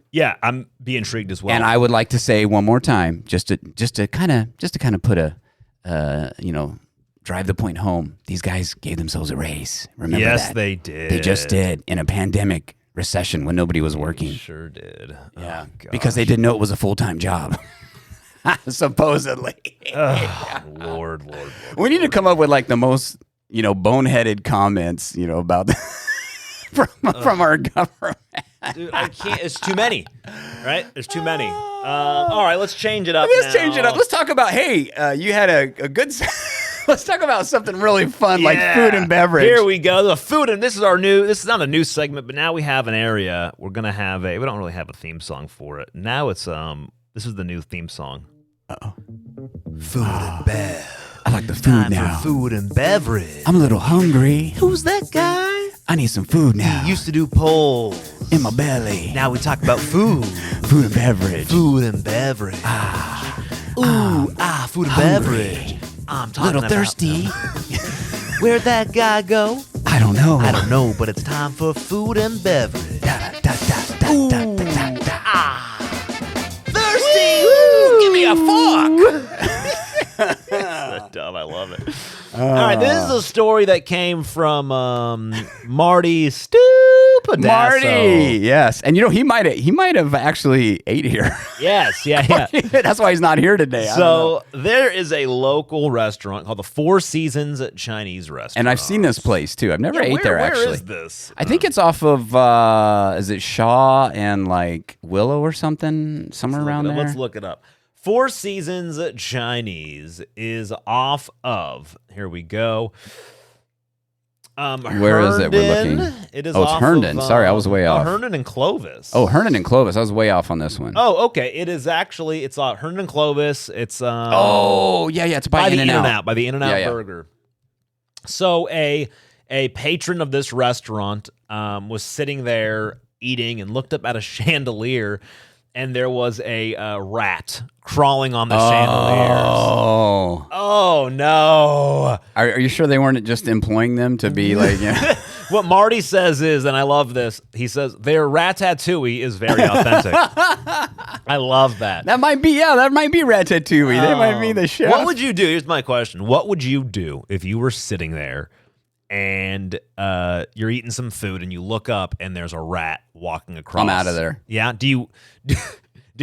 be intrigued as well. And I would like to say one more time, just to kind of put a drive the point home. These guys gave themselves a raise. Remember that? Yes, they did. They just did in a pandemic recession when nobody was working. They sure did. Yeah, because they didn't know it was a full-time job. Supposedly. Lord. We need to come up with like the most boneheaded comments about that. From our government. Dude, I can't. It's too many, right? There's too many. All right, let's change it up. Change it up. Let's talk about, you had a good... Let's talk about something really fun like food and beverage. Here we go. The food, and this is not a new segment, but now we have an area. We're going to have we don't really have a theme song for it. Now it's, this is the new theme song. Uh-oh. Food and bev. I like the food now. For food and beverage. I'm a little hungry. Who's that guy? I need some food now. He used to do polls. In my belly. Now we talk about food. Food and beverage. Food and beverage. Food and beverage. I'm talking little thirsty. Where'd that guy go? I don't know. But it's time for food and beverage. Thirsty! Woo! Give me a fork! So dumb. I love it. All right, this is a story that came from Marty Stupadasso. Marty, yes, and he might have actually ate here. Yes, yeah. That's why he's not here today. So there is a local restaurant called the Four Seasons Chinese Restaurant, and I've seen this place too. I've never ate there actually. Where is this? I think it's off of is it Shaw and like Willow or something, somewhere around there. Let's look it up. Four Seasons Chinese is off of, here we go. Where is it? We're looking. It is it's Herndon. Sorry, I was way off. Herndon and Clovis. Oh, Herndon and Clovis. I was way off on this one. Oh, okay. It is actually, it's Herndon and Clovis. It's it's by In-N-Out. By the In-N-Out Burger. So a patron of this restaurant was sitting there eating and looked up at a chandelier, and there was a rat crawling on the chandeliers. Oh, no. Are you sure they weren't just employing them to be like... What Marty says is, and I love this, he says, their Ratatouille is very authentic. I love that. That might be Ratatouille. They might be the chef. What would you do? Here's my question. What would you do if you were sitting there and you're eating some food and you look up and there's a rat walking across? I'm out of there. Yeah? Do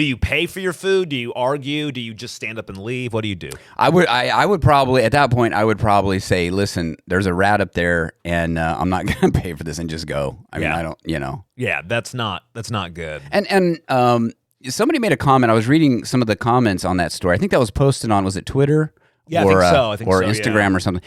you pay for your food? Do you argue? Do you just stand up and leave? What do you do? I would probably, at that point, I would probably say, listen, there's a rat up there and I'm not going to pay for this, and just go. I mean, I don't, Yeah, that's not good. And somebody made a comment. I was reading some of the comments on that story. I think that was posted on, was it Twitter? Yeah, I think so. Or Instagram or something.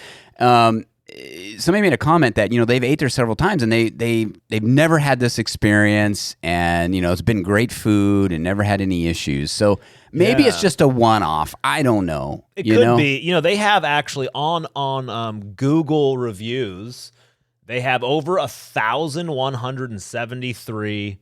Somebody made a comment that they've ate there several times and they've never had this experience, and it's been great food and never had any issues. So maybe it's just a one-off. I don't know. It could be. They have actually on Google reviews, they have over 1,173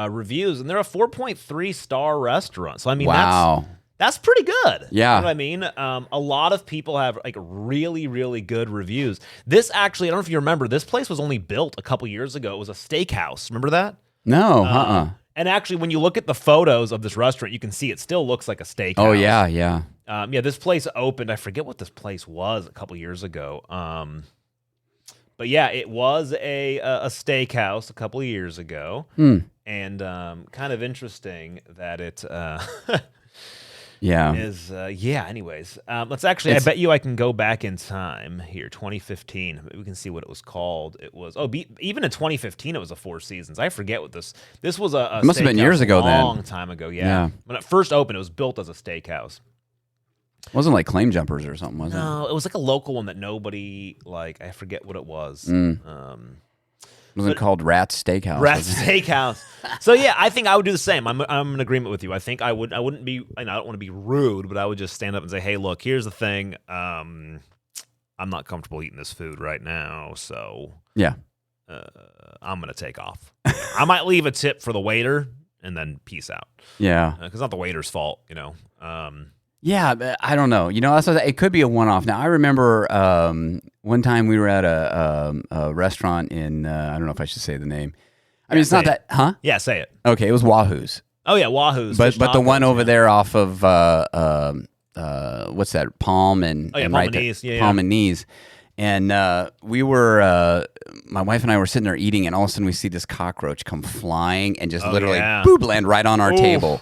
reviews, and they're a 4.3 star restaurant. So I mean, wow. That's pretty good. Yeah. You know what I mean? A lot of people have like really, really good reviews. This actually, I don't know if you remember, this place was only built a couple years ago. It was a steakhouse. Remember that? No, And actually, when you look at the photos of this restaurant, you can see it still looks like a steakhouse. Oh, yeah. This place opened, I forget what this place was a couple years ago. But yeah, it was a steakhouse a couple of years ago. And kind of interesting that it... anyways, let's actually, I bet you I can go back in time here, 2015. We can see what it was called. It was, even in 2015, it was a Four Seasons. I forget what this was it must have been years ago then. A long time ago, yeah. When it first opened, it was built as a steakhouse. It wasn't like Claim Jumpers or something, was it? No, it was like a local one that nobody, I forget what it was. Was it called Rat's Steakhouse? Rat's Steakhouse. So yeah, I think I would do the same. I'm in agreement with you. I think I wouldn't be. I don't want to be rude, but I would just stand up and say, "Hey, look, here's the thing. I'm not comfortable eating this food right now, so yeah, I'm gonna take off. I might leave a tip for the waiter and then peace out. Yeah, because it's not the waiter's fault, Yeah, but I don't know. It could be a one-off. Now, I remember one time we were at a restaurant in, I don't know if I should say the name. I mean, it's not that, huh? Yeah, say it. Okay, it was Wahoo's. Oh, yeah, Wahoo's. But the one over there off of, what's that, Palm and... Oh, yeah, Palm and Knees. Palm and Knees. And we were, my wife and I were sitting there eating, and all of a sudden we see this cockroach come flying and just literally boop, land right on our table.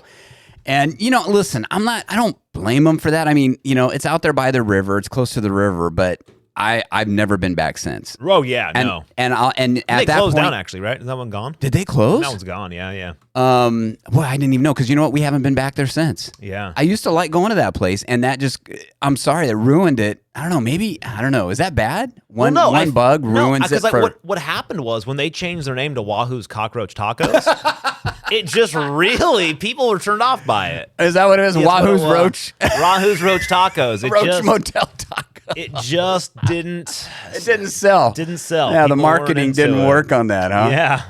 And, listen, I don't blame them for that. I mean, it's out there by the river. It's close to the river, but I've never been back since. Oh, yeah, no. And at that they closed point, down, actually, right? Is that one gone? Did they close? That one's gone, yeah. Well, I didn't even know, because you know what? We haven't been back there since. Yeah. I used to like going to that place, and that just, I'm sorry, it ruined it. I don't know, maybe, I don't know. Is that bad? One bug ruins it for... What happened was, when they changed their name to Wahoo's Cockroach Tacos, it just really, people were turned off by it. Is that what it is? Wahoo's Roach? Wahoo's Roach Tacos. Roach Motel Tacos. It just didn't... It didn't sell. Didn't sell. Yeah, People the marketing didn't work on that, huh? Yeah.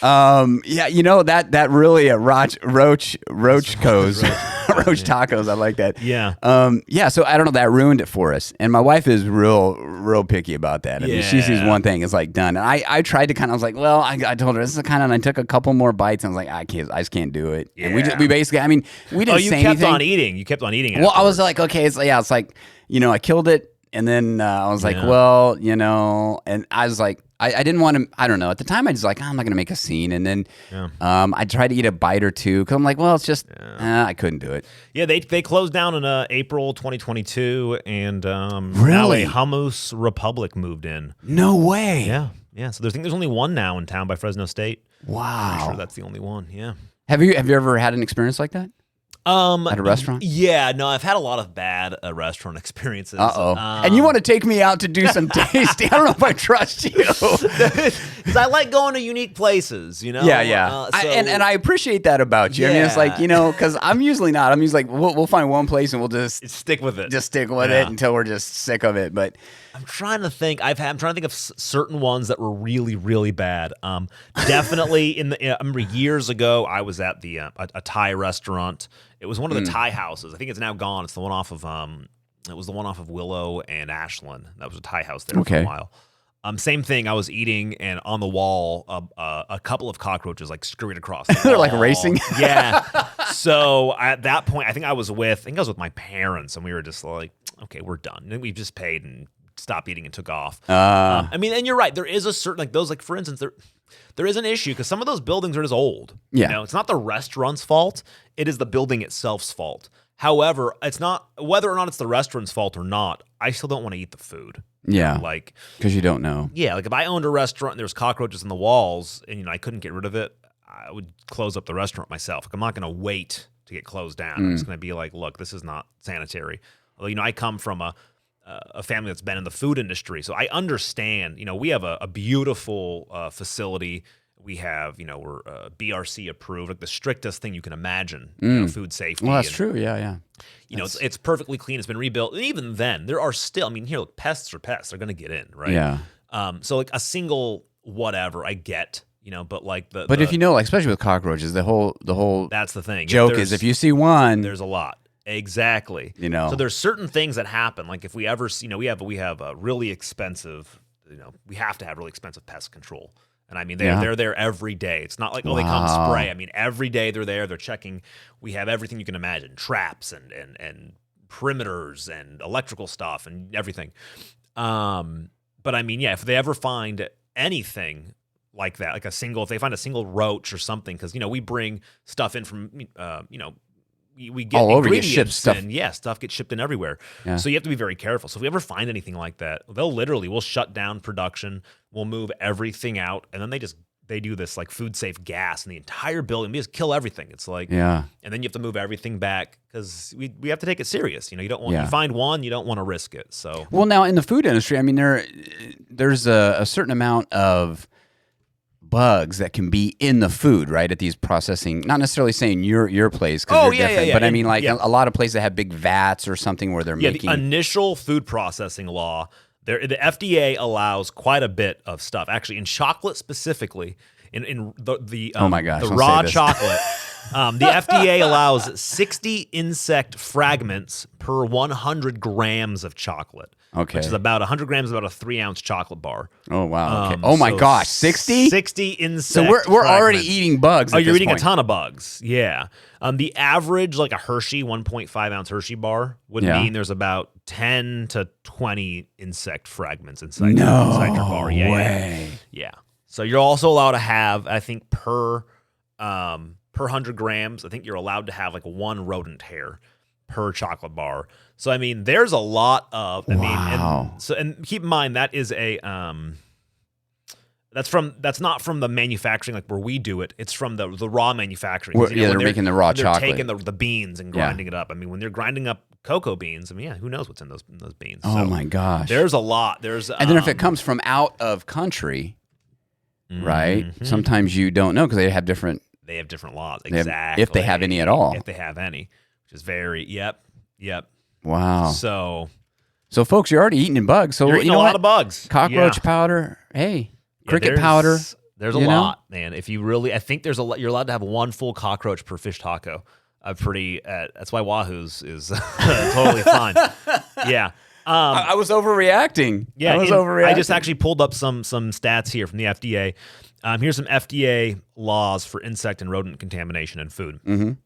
That really roach tacos. I like that. Yeah. So I don't know. That ruined it for us. And my wife is real picky about that. I mean, she sees one thing, it's like done. And I tried to I was like, well, I told her this is and I took a couple more bites, and I was like, I just can't do it. Yeah. And we basically, I mean, we didn't say anything. You kept on eating. You kept on eating. Well, I was like, okay, it's like, I killed it. And then I was like, well, and I was like, I didn't want to, I don't know. At the time, I was like, I'm not going to make a scene. And then I tried to eat a bite or two, because I'm like, well, it's just, I couldn't do it. Yeah, they closed down in April 2022, and really? now a Hummus Republic moved in. No way. Yeah. So there's only one now in town by Fresno State. Wow. I'm sure that's the only one, yeah. Have you ever had an experience like that? At a restaurant? Yeah, no, I've had a lot of bad restaurant experiences. And you want to take me out to do some tasting? I don't know if I trust you. Because I like going to unique places, Yeah. And I appreciate that about you. Yeah. I mean, it's like, because I'm usually not. I'm usually like, we'll find one place and we'll just stick with it. Just stick with it until we're just sick of it. But I'm trying to think. I'm trying to think of certain ones that were really, really bad. Definitely I remember years ago, I was at a Thai restaurant. It was one of the Thai houses. I think it's now gone. It's the one off of it was the one off of Willow and Ashland. That was a Thai house there for a while. Same thing. I was eating, and on the wall, a couple of cockroaches like scurried across. They're like racing. Yeah. So at that point, I think I was with my parents, and we were just like, okay, we're done. And we just paid and stopped eating and took off. I mean, and you're right. There is a certain, like those, like for instance, there is an issue because some of those buildings are just old. Yeah. It's not the restaurant's fault. It is the building itself's fault. However, it's not whether or not it's the restaurant's fault or not. I still don't want to eat the food. Yeah. Like, because you don't know. Yeah. Like if I owned a restaurant and there was cockroaches in the walls and I couldn't get rid of it, I would close up the restaurant myself. Like, I'm not going to wait to get closed down. I'm just going to be like, look, this is not sanitary. Although, I come from a family that's been in the food industry, so I understand. We have a beautiful facility. We have, we're BRC approved, like the strictest thing you can imagine, food safety. Well, that's true. Yeah. It's perfectly clean. It's been rebuilt. And even then, there are still, here, look, pests are pests. They're going to get in, right? Yeah. So like a single whatever, I get, but like But if especially with cockroaches, the whole that's the thing. Joke is if you see one, there's a lot. Exactly. So there's certain things that happen. Like if we ever, we have a really expensive, we have to have really expensive pest control. And I mean, they're there every day. It's not like, they come spray. I mean, every day they're there. They're checking. We have everything you can imagine, traps and perimeters and electrical stuff and everything. But I mean, if they ever find anything like that, like if they find a single roach or something, because, we bring stuff in from, we get all over, ingredients stuff. And stuff gets shipped in everywhere. Yeah. So you have to be very careful. So if we ever find anything like that, we'll shut down production. We'll move everything out. And then they do this like food safe gas in the entire building. We just kill everything. It's like, and then you have to move everything back because we have to take it serious. You don't want, you find one, you don't want to risk it. So, well, now in the food industry, I mean, there's a certain amount of bugs that can be in the food, right? At these processing, not necessarily saying your place because you're different, but I mean like a lot of places that have big vats or something where they're making. The initial food processing law, the FDA allows quite a bit of stuff. Actually, in chocolate specifically, in the oh my gosh, the raw chocolate. The FDA allows 60 insect fragments per 100 grams of chocolate. Okay. Which is about 100 grams, about a 3-ounce chocolate bar. Oh, wow. Okay. Oh, my gosh. 60? 60 insect So we're already eating bugs. Oh, you're eating a ton of bugs. Yeah. The average, like a Hershey 1.5-ounce Hershey bar would mean there's about 10 to 20 insect fragments inside your bar. Way. Yeah. So you're also allowed to have, I think, per 100 grams, I think you're allowed to have like 1 rodent hair per chocolate bar. So I mean, there's a lot of. And keep in mind that is a that's not from the manufacturing like where we do it. It's from the raw manufacturing. They're making the raw chocolate. They're taking the beans and grinding it up. I mean, when they're grinding up cocoa beans, I mean, who knows what's in those beans? Oh my gosh, there's a lot. And then if it comes from out of country, right? Sometimes you don't know because they have different. They have different laws. Exactly. If they have any at all. If they have any, which is very. Yep. Wow. So folks, you're already eating bugs. So you're eating you know a lot of bugs. Cockroach powder. Hey, cricket powder. There's a lot, man. If you really, I think there's you're allowed to have 1 full cockroach per fish taco. That's why Wahoo's is totally fine. Yeah. I was overreacting. Yeah, I was overreacting. I just actually pulled up some stats here from the FDA. Here's some FDA laws for insect and rodent contamination in food. In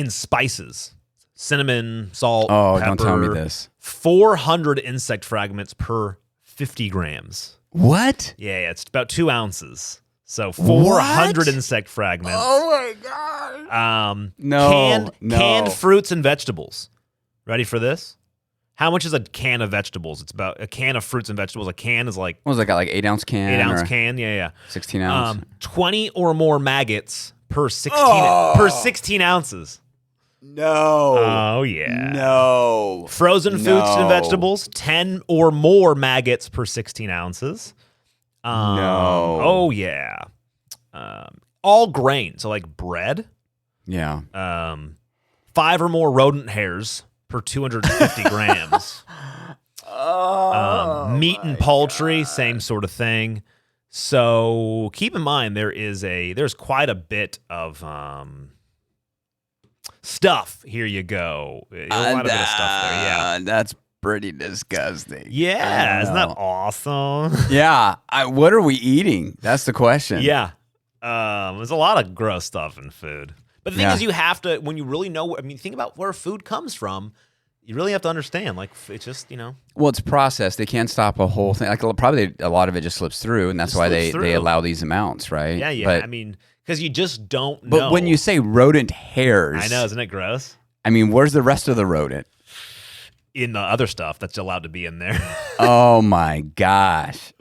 spices, cinnamon, salt, pepper. Don't tell me this. 400 insect fragments per 50 grams. What? Yeah, it's about 2 ounces. So 400 insect fragments. Oh my god. Canned fruits and vegetables. Ready for this? How much is a can of vegetables? It's about a can of fruits and vegetables. A can is like what was it, like 8-ounce can? 8-ounce can, yeah. 16 ounce. 20 or more maggots per 16 ounces. No. Oh yeah. No. Frozen fruits and vegetables, 10 or more maggots per 16 ounces. No. Oh yeah. All grain, so like bread. Yeah. 5 or more rodent hairs per 250 grams. Meat and poultry, same sort of thing. So keep in mind there's quite a bit of stuff. Here you go. A lot of stuff there. Yeah, that's pretty disgusting. Yeah, isn't that awesome? Yeah. What are we eating? That's the question. Yeah. There's a lot of gross stuff in food. But the thing is, you have to, when you really know, think about where food comes from, you really have to understand. Like, it's just, Well, it's processed. They can't stop a whole thing. Like, probably a lot of it just slips through, and that's why they allow these amounts, right? Yeah. But, because you just don't know. But when you say rodent hairs. I know, isn't it gross? Where's the rest of the rodent? In the other stuff that's allowed to be in there. Oh, my gosh.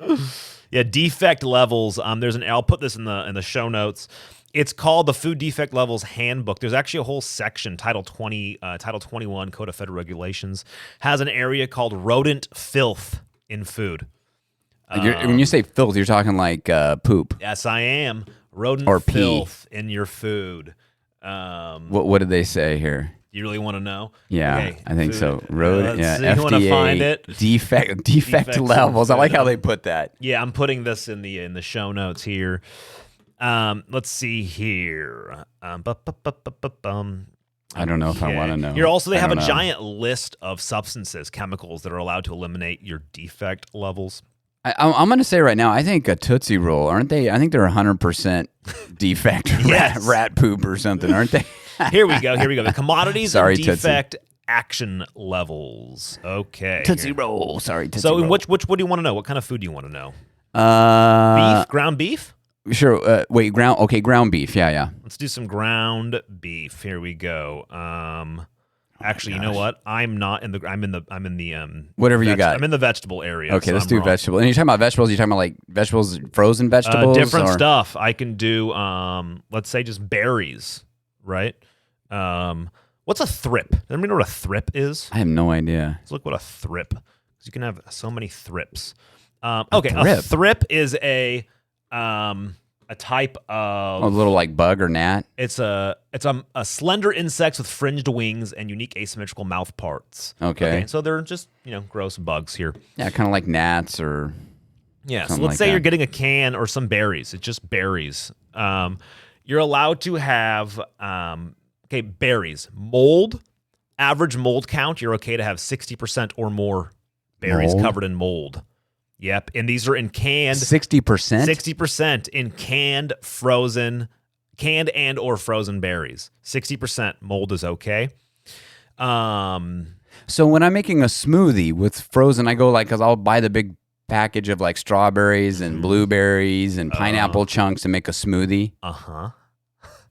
Yeah, defect levels. I'll put this in the show notes. It's called the Food Defect Levels Handbook. There's actually a whole section, Title 21, Code of Federal Regulations, has an area called rodent filth in food. When you say filth, you're talking like poop. Yes, I am. Rodent or filth in your food. What did they say here? You really want to know? Yeah, okay, I think food. so. Rodent, See, you want to find it? Defect levels. I like how they put that. Yeah, I'm putting this in the show notes here. Let's see here. I don't know if I want to know. Here also they have a giant list of substances, chemicals that are allowed to eliminate your defect levels. I'm going to say right now, I think a Tootsie Roll, aren't they? I think they're 100% defect rat poop or something, aren't they? Here we go. The commodities Sorry, and defect action levels. Okay. Tootsie Roll. Sorry, Tootsie Roll. So what do you want to know? What kind of food do you want to know? Beef? Ground beef? Sure. Wait, ground beef. Yeah. Let's do some ground beef. Here we go. Actually, you know what? I'm in the whatever you got. I'm in the vegetable area. Okay, let's do vegetable. And you're talking about vegetables. You're talking about like vegetables, frozen vegetables, different stuff. I can do let's say just berries, right? What's a thrip? Does anybody know what a thrip is? I have no idea. Let's look what a thrip. Because you can have so many thrips. Okay, a thrip is a a type of a little like bug or gnat. It's a slender insect with fringed wings and unique asymmetrical mouth parts. Okay. So they're just gross bugs here. Yeah, kind of like gnats or. Yeah. So let's say you're getting a can or some berries. It's just berries. You're allowed to have berries. Mold, average mold count. You're okay to have 60% or more berries covered in mold. Yep, and these are in canned 60%. 60% in canned and or frozen berries. 60% mold is okay. So when I'm making a smoothie with frozen, I go because I'll buy the big package of like strawberries and blueberries and pineapple chunks and make a smoothie.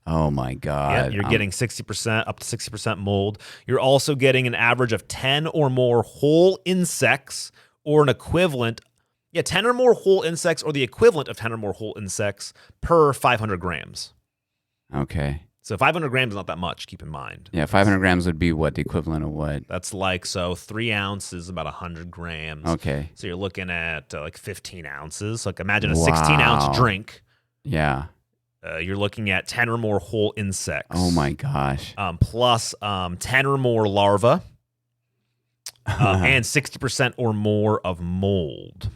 Oh my God! Yep, you're getting 60% up to 60% mold. You're also getting an average of 10 or more whole insects or an equivalent. 10 or more whole insects or the equivalent of 10 or more whole insects per 500 grams. Okay. So 500 grams is not that much, keep in mind. Yeah, 500 grams would be what? The equivalent of what? That's 3 ounces, about 100 grams. Okay. So you're looking at 15 ounces. Like imagine a 16-ounce drink. Yeah. You're looking at 10 or more whole insects. Oh my gosh. Plus 10 or more larvae. And 60% or more of mold.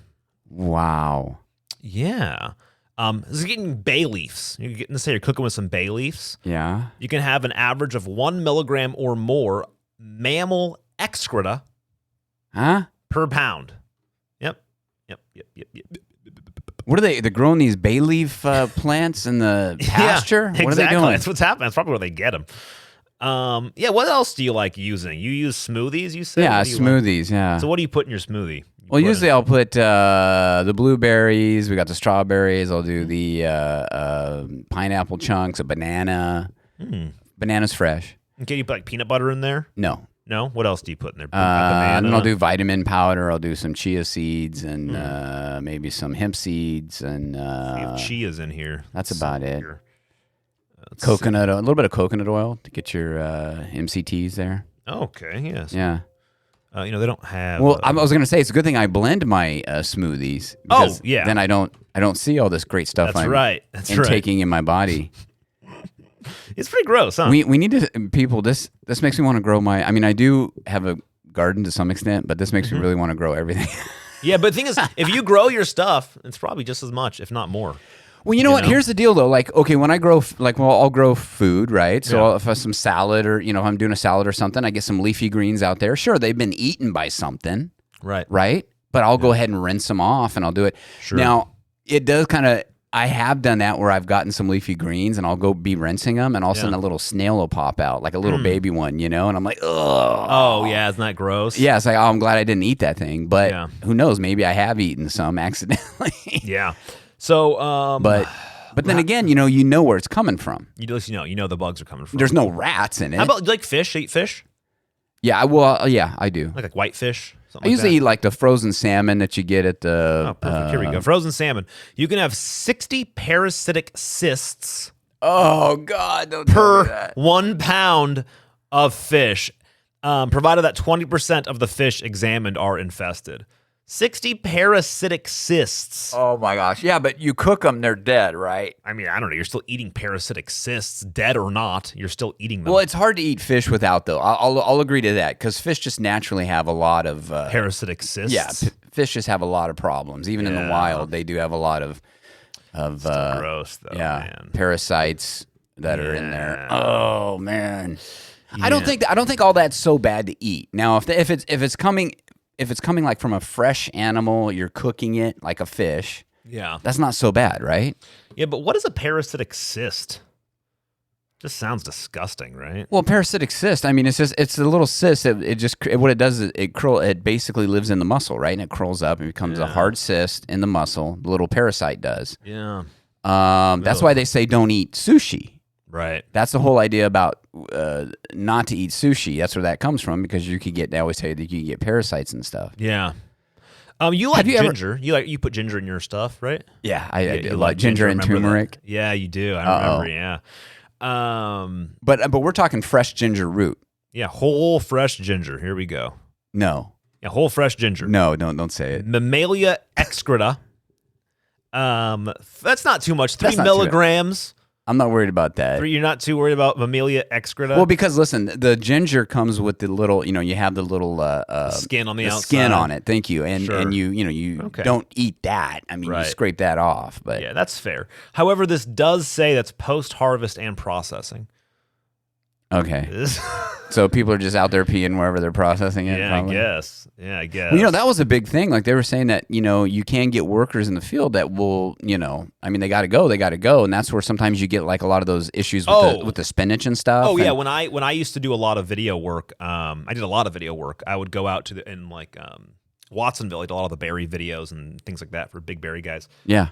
Wow. Yeah. This is getting bay leaves. Let's say you're cooking with some bay leaves. Yeah. You can have an average of 1 milligram or more mammal excreta per pound. Yep. What are they? They're growing these bay leaf plants in the pasture? Yeah, what are they doing? That's what's happening. That's probably where they get them. What else do you like using? You use smoothies, you said? Yeah, smoothies, yeah. So what do you put in your smoothie? Usually I'll put the blueberries. We got the strawberries. I'll do the pineapple chunks, a banana. Banana's fresh. Can you put peanut butter in there? No. No? What else do you put in there? And then I'll do vitamin powder. I'll do some chia seeds and maybe some hemp seeds. And we have chias in here. That's about it. Coconut, a little bit of coconut oil to get your MCTs there. Okay, yes. Yeah. They don't have. Well, I was going to say it's a good thing I blend my smoothies. Because then I don't see all this great stuff. That's taking in my body. It's pretty gross, huh? We need to people. This makes me want to grow my. I mean, I do have a garden to some extent, but this makes me really want to grow everything. Yeah, but the thing is, if you grow your stuff, it's probably just as much, if not more. Well, you know what? Here's the deal, though. When I grow, I'll grow food, right? So if I have some salad or, if I'm doing a salad or something, I get some leafy greens out there. Sure, they've been eaten by something. Right? But I'll go ahead and rinse them off and I'll do it. Sure. Now, it does I have done that where I've gotten some leafy greens and I'll go be rinsing them and all of a sudden a little snail will pop out, like a little baby one, and I'm like, ugh. Oh, yeah, isn't that gross? Yeah, it's like, I'm glad I didn't eat that thing. But who knows? Maybe I have eaten some accidentally. Yeah. So, But then again, you know where it's coming from. You know the bugs are coming from. There's no rats in it. How about like fish? Eat fish? Yeah, I do. Like whitefish? I usually eat like the frozen salmon that you get at the... Oh, perfect. Here we go. Frozen salmon. You can have 60 parasitic cysts. Oh, God. Don't per tell me that. 1 pound of fish, provided that 20% of the fish examined are infested. 60 parasitic cysts. Oh, my gosh. Yeah, but you cook them, they're dead, right? I mean, I don't know. You're still eating parasitic cysts, dead or not. You're still eating them. Well, it's hard to eat fish without, though. I'll agree to that, because fish just naturally have a lot of... parasitic cysts? Yeah, fish just have a lot of problems. Even in the wild, they do have a lot of still gross, though, man. Parasites that are in there. Oh, man. Yeah. I don't think all that's so bad to eat. Now, if it's coming like from a fresh animal, you're cooking it like a fish. Yeah. That's not so bad, right? Yeah, but what is a parasitic cyst? Just sounds disgusting, right? Well, parasitic cyst, I mean, it's a little cyst. What it does is it basically lives in the muscle, right? And it curls up and becomes a hard cyst in the muscle. The little parasite does. Yeah. That's why they say don't eat sushi. Right. That's the whole idea about not to eat sushi. That's where that comes from, because they always tell you that you can get parasites and stuff. Yeah. You like ginger. You put ginger in your stuff, right? Yeah, I do. Like ginger and turmeric. That. Yeah, you do. I remember, yeah. But we're talking fresh ginger root. Yeah, whole fresh ginger. Here we go. No. Yeah, whole fresh ginger. No, don't say it. Mammalia excreta That's not too much. 3 That's not too milligrams. I'm not worried about that. You're not too worried about Mammalia excreta? Well, because listen, the ginger comes with the little, you have the little skin on the outside. Skin on it. Thank you. And Sure. and you don't eat that. I mean, Right. you scrape that off. But yeah, that's fair. However, this does say that's post-harvest and processing. okay. So people are just out there peeing wherever they're processing it. Yeah, probably? I guess. Yeah, I guess. Well, that was a big thing. Like they were saying that, you can get workers in the field that will, I mean, they got to go. And that's where sometimes you get like a lot of those issues with the spinach and stuff. Oh, yeah. When I used to do a lot of video work, I did a lot of video work. I would go out to Watsonville, I did a lot of the berry videos and things like that for big berry guys. Yeah.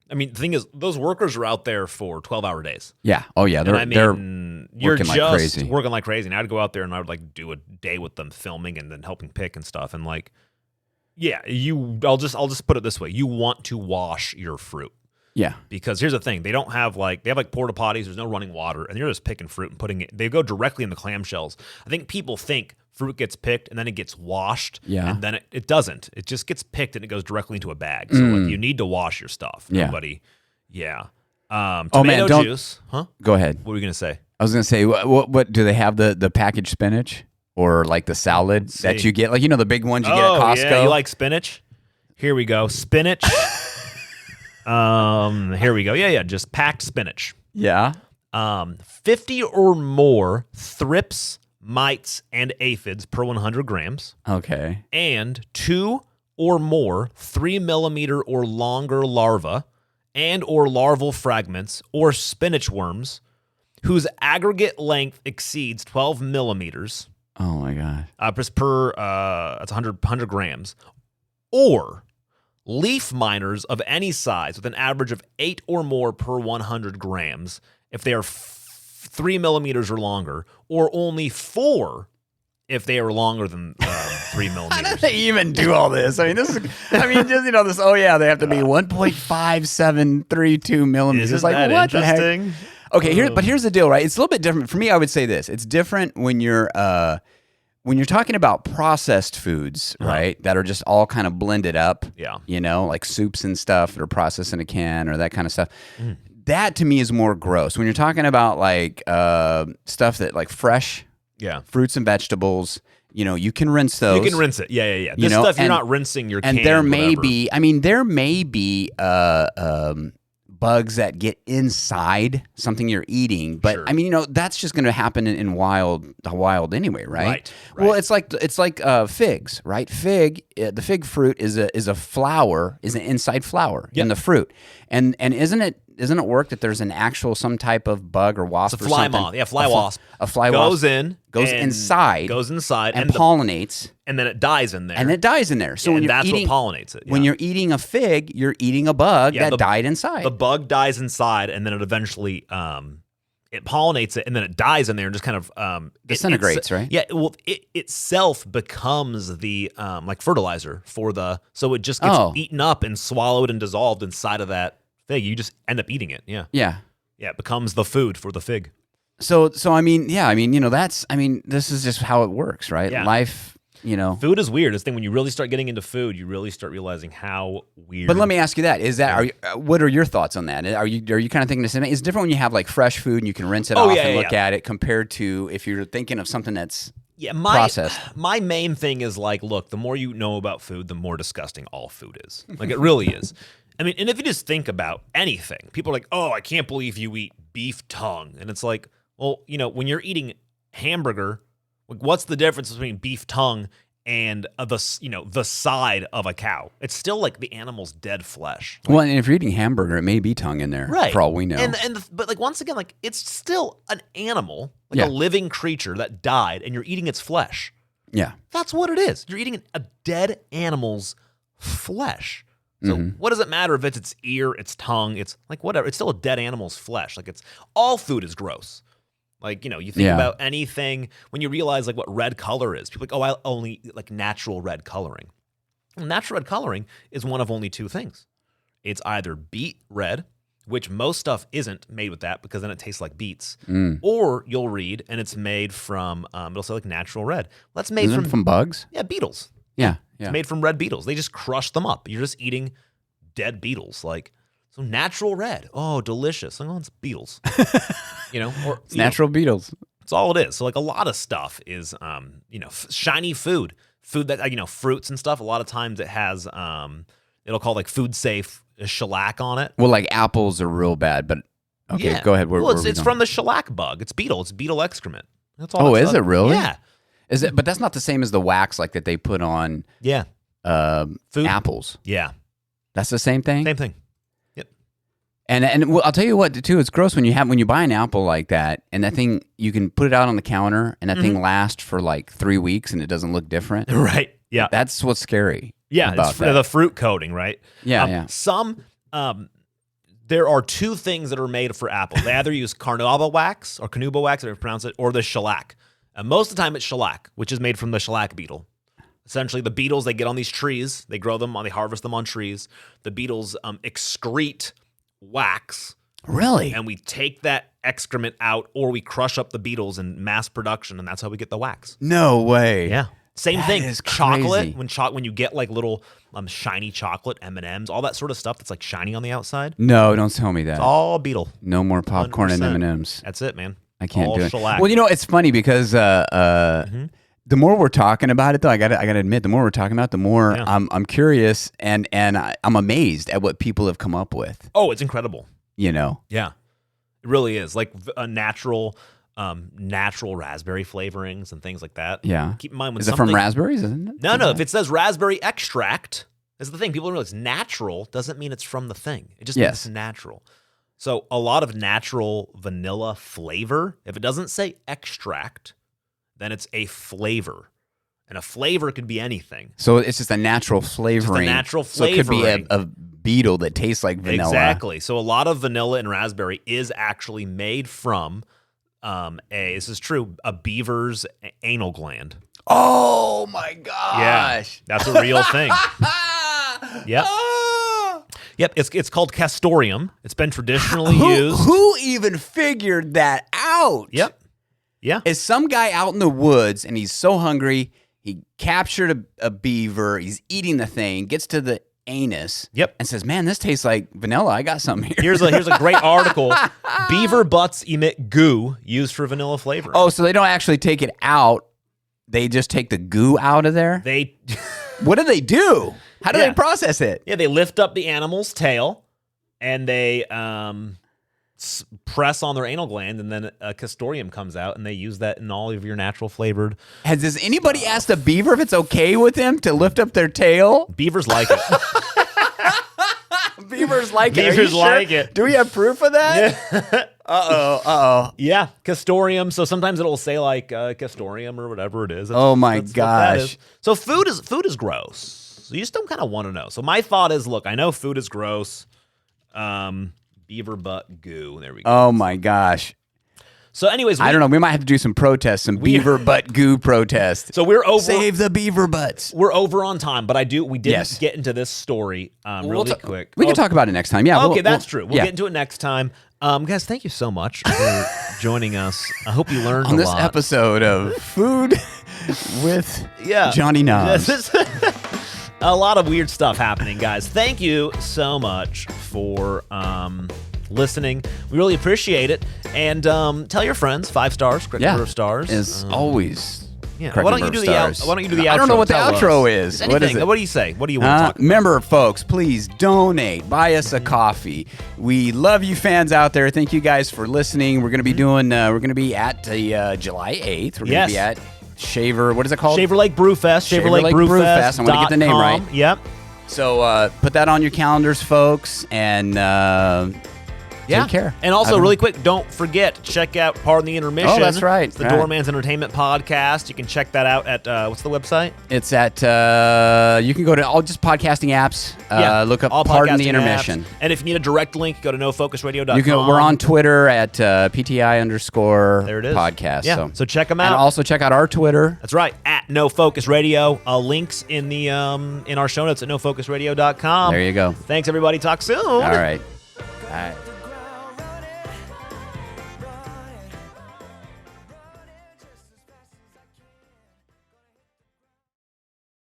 I mean, the thing is, those workers are out there for 12-hour days. Yeah. Oh, yeah. They're you're working just like crazy. working like crazy. And I'd go out there and I would like do a day with them filming and then helping pick and stuff. And like, yeah, I'll just put it this way: you want to wash your fruit. Yeah. Because here's the thing: they have porta potties. There's no running water, and you're just picking fruit and putting it. They go directly in the clamshells. I think people think fruit gets picked and then it gets washed. Yeah. And then it doesn't. It just gets picked and it goes directly into a bag. So like, you need to wash your stuff. Yeah. Nobody. Yeah. Tomato juice. Huh? Go ahead. What were you gonna say? I was gonna say, what do they have the packaged spinach or like the salad that you get, like the big ones you get at Costco? Yeah, you like spinach? Here we go, spinach. Here we go. Yeah, just packed spinach. Yeah. 50 or more thrips, mites, and aphids per 100 grams, Okay. and 2 or more 3 millimeter or longer larvae and or larval fragments or spinach worms whose aggregate length exceeds 12 millimeters. Oh my God. That's 100 grams, or leaf miners of any size with an average of 8 or more per 100 grams if they are 3 millimeters or longer, or only 4 if they are longer than 3 millimeters. How do they even do all this? I mean, this. Oh yeah, they have to be 1.5732 millimeters. Isn't It's like, that what the heck? interesting? Okay, but here's the deal, right? It's a little bit different. For me, I would say this. It's different when you're talking about processed foods, right? That are just all kind of blended up. Yeah. Like soups and stuff that are processed in a can or that kind of stuff. That to me is more gross. When you're talking about like stuff that like fresh fruits and vegetables, you can rinse those. You can rinse it. Yeah. This stuff, you're not rinsing your can. And there may be bugs that get inside something you're eating, but Sure. I mean, that's just going to happen in the wild anyway, right? Right. Well, it's like figs, right? The fig fruit is an inside flower in the fruit, and isn't it work that there's an actual some type of bug or wasp It's a or fly something? moth. Yeah, fly wasp. A fly goes wasp goes inside and pollinates, and then it dies in there. and it dies in there. So when that's you're eating, what pollinates it. when you're eating a fig, you're eating a bug that died inside. The bug dies inside, and then it eventually it pollinates it, and then it dies in there and just kind of disintegrates, right? Yeah. Well, it itself becomes the like fertilizer for so it just gets eaten up and swallowed and dissolved inside of that fig. You just end up eating it. Yeah. Yeah. Yeah. It becomes the food for the fig. So I mean, this is just how it works, right? Yeah. Life, Food is weird. This thing, when you really start getting into food, you really start realizing how weird. But let me ask you that: what are your thoughts on that? Are you kind of thinking the same? It's different when you have like fresh food and you can rinse it off and look at it, compared to if you're thinking of something that's processed. My main thing is like, look, the more you know about food, the more disgusting all food is. Like, it really is. I mean, and if you just think about anything, people are like, oh, I can't believe you eat beef tongue. And it's like, well, when you're eating hamburger, like, what's the difference between beef tongue and the side of a cow? It's still like the animal's dead flesh. Well, and if you're eating hamburger, it may be tongue in there, right? For all we know. But like, once again, like, it's still an animal, like a living creature that died, and you're eating its flesh. Yeah, that's what it is. You're eating a dead animal's flesh. So what does it matter if it's its ear, its tongue, it's like whatever. It's still a dead animal's flesh. Like, it's all food is gross. Like, you think about anything, when you realize like what red color is, people are like, oh, I only like natural red coloring. Well, natural red coloring is one of only two things. It's either beet red, which most stuff isn't made with that because then it tastes like beets, or you'll read and it's made from, it'll say like natural red. Well, that's made from bugs? Yeah, beetles. Yeah. It's made from red beetles. They just crush them up. You're just eating dead beetles. Like, so natural red. Oh, delicious. Oh, it's beetles. Or It's natural beetles. That's all it is. So like a lot of stuff is, shiny food that, fruits and stuff. A lot of times it has, it'll call like food safe shellac on it. Well, like apples are real bad, but okay, go ahead. It's from the shellac bug. It's beetle. It's beetle excrement. That's all. Oh, is it really? Yeah. Is it? But that's not the same as the wax like that they put on. Yeah. Food? Apples. Yeah. That's the same thing. Same thing. Yep. And I'll tell you what too. It's gross when you buy an apple like that, and that thing you can put it out on the counter, and that thing lasts for like 3 weeks, and it doesn't look different. Right. Yeah. That's what's scary. Yeah. It's the fruit coating, right? Yeah. There are two things that are made for apples. They either use carnauba wax or canuba wax, or pronounce it, or the shellac. And most of the time it's shellac, which is made from the shellac beetle. Essentially, the beetles, they get on these trees. They grow them, they harvest them on trees. The beetles excrete wax. Really? And we take that excrement out, or we crush up the beetles in mass production, and that's how we get the wax. No way. Yeah. Same That thing. is Chocolate. crazy. When you get like little shiny chocolate, M&Ms, all that sort of stuff that's like shiny on the outside. No, don't tell me that. It's all beetle. No more popcorn 100%. and M&Ms. That's it, man. I can't all do it. shellac. Well, it's funny because the more we're talking about it, though, I gotta admit, the more we're talking about it, the more I'm curious and I'm amazed at what people have come up with. Oh, it's incredible. Yeah, it really is. Like a natural raspberry flavorings and things like that. Yeah. Keep in mind when is it from raspberries? Isn't it? No. If it says raspberry extract, that's the thing. People don't realize natural doesn't mean it's from the thing. It just means it's natural. So a lot of natural vanilla flavor, if it doesn't say extract, then it's a flavor. And a flavor could be anything. So it's just a natural flavoring. So it could be a beetle that tastes like vanilla. Exactly. So a lot of vanilla and raspberry is actually made from this is true, a beaver's anal gland. Oh my gosh. Yeah, that's a real thing. Yep. Yep, it's called castoreum. It's been traditionally used. Who even figured that out? Yep. Yeah. Is some guy out in the woods and he's so hungry, he captured a beaver, he's eating the thing, gets to the anus, and says, "Man, this tastes like vanilla. I got something here." Here's a great article. Beaver butts emit goo used for vanilla flavor. Oh, so they don't actually take it out. They just take the goo out of there? What do they do? How do they process it? Yeah, they lift up the animal's tail, and they press on their anal gland, and then a castoreum comes out, and they use that in all of your natural flavored. Has anybody asked a beaver if it's okay with them to lift up their tail? Beavers like it. Beavers like it. Beavers like it. Do we have proof of that? Uh-oh. Yeah, castoreum. So sometimes it'll say like castoreum or whatever it is. Oh my gosh. So food is gross. So you just don't kind of want to know. So my thought is, look, I know food is gross. Beaver butt goo. There we go. Oh my gosh. So anyways, I don't know. We might have to do some protests, some beaver butt goo protests. So we're over. Save the beaver butts. We're over on time, but we did get into this story really quick. We can talk about it next time. Yeah. Okay, that's true. We'll get into it next time. Guys, thank you so much for joining us. I hope you learned on a this lot. episode of Food with Johnny Knobs. A lot of weird stuff happening, guys. Thank you so much for listening. We really appreciate it. And tell your friends, 5 stars, correct number of stars. As always. Yeah. Why don't you do the outro? I don't know what the outro is. What is it? What do you say? What do you want to talk about? Remember, folks, please donate. Buy us a coffee. We love you fans out there. Thank you guys for listening. We're going to be doing, we're going to be at July 8th. We're going to be at Shaver, what is it called? Shaver Lake Brewfest. Shaver Lake Brewfest. I'm going to get the name right. Yep. So put that on your calendars, folks, and take care. And also, really quick, don't forget, check out Pardon the Intermission. Oh, that's right. It's the Doorman's Entertainment Podcast. You can check that out at, what's the website? It's at, you can go to all just podcasting apps. Look up Pardon the Intermission. Apps. And if you need a direct link, go to nofocusradio.com. We're on Twitter at PTI_ there it is. podcast. Yeah. So check them out. And also check out our Twitter. That's right, at No Focus Radio. Links in the in our show notes at nofocusradio.com. There you go. Thanks, everybody. Talk soon. All right.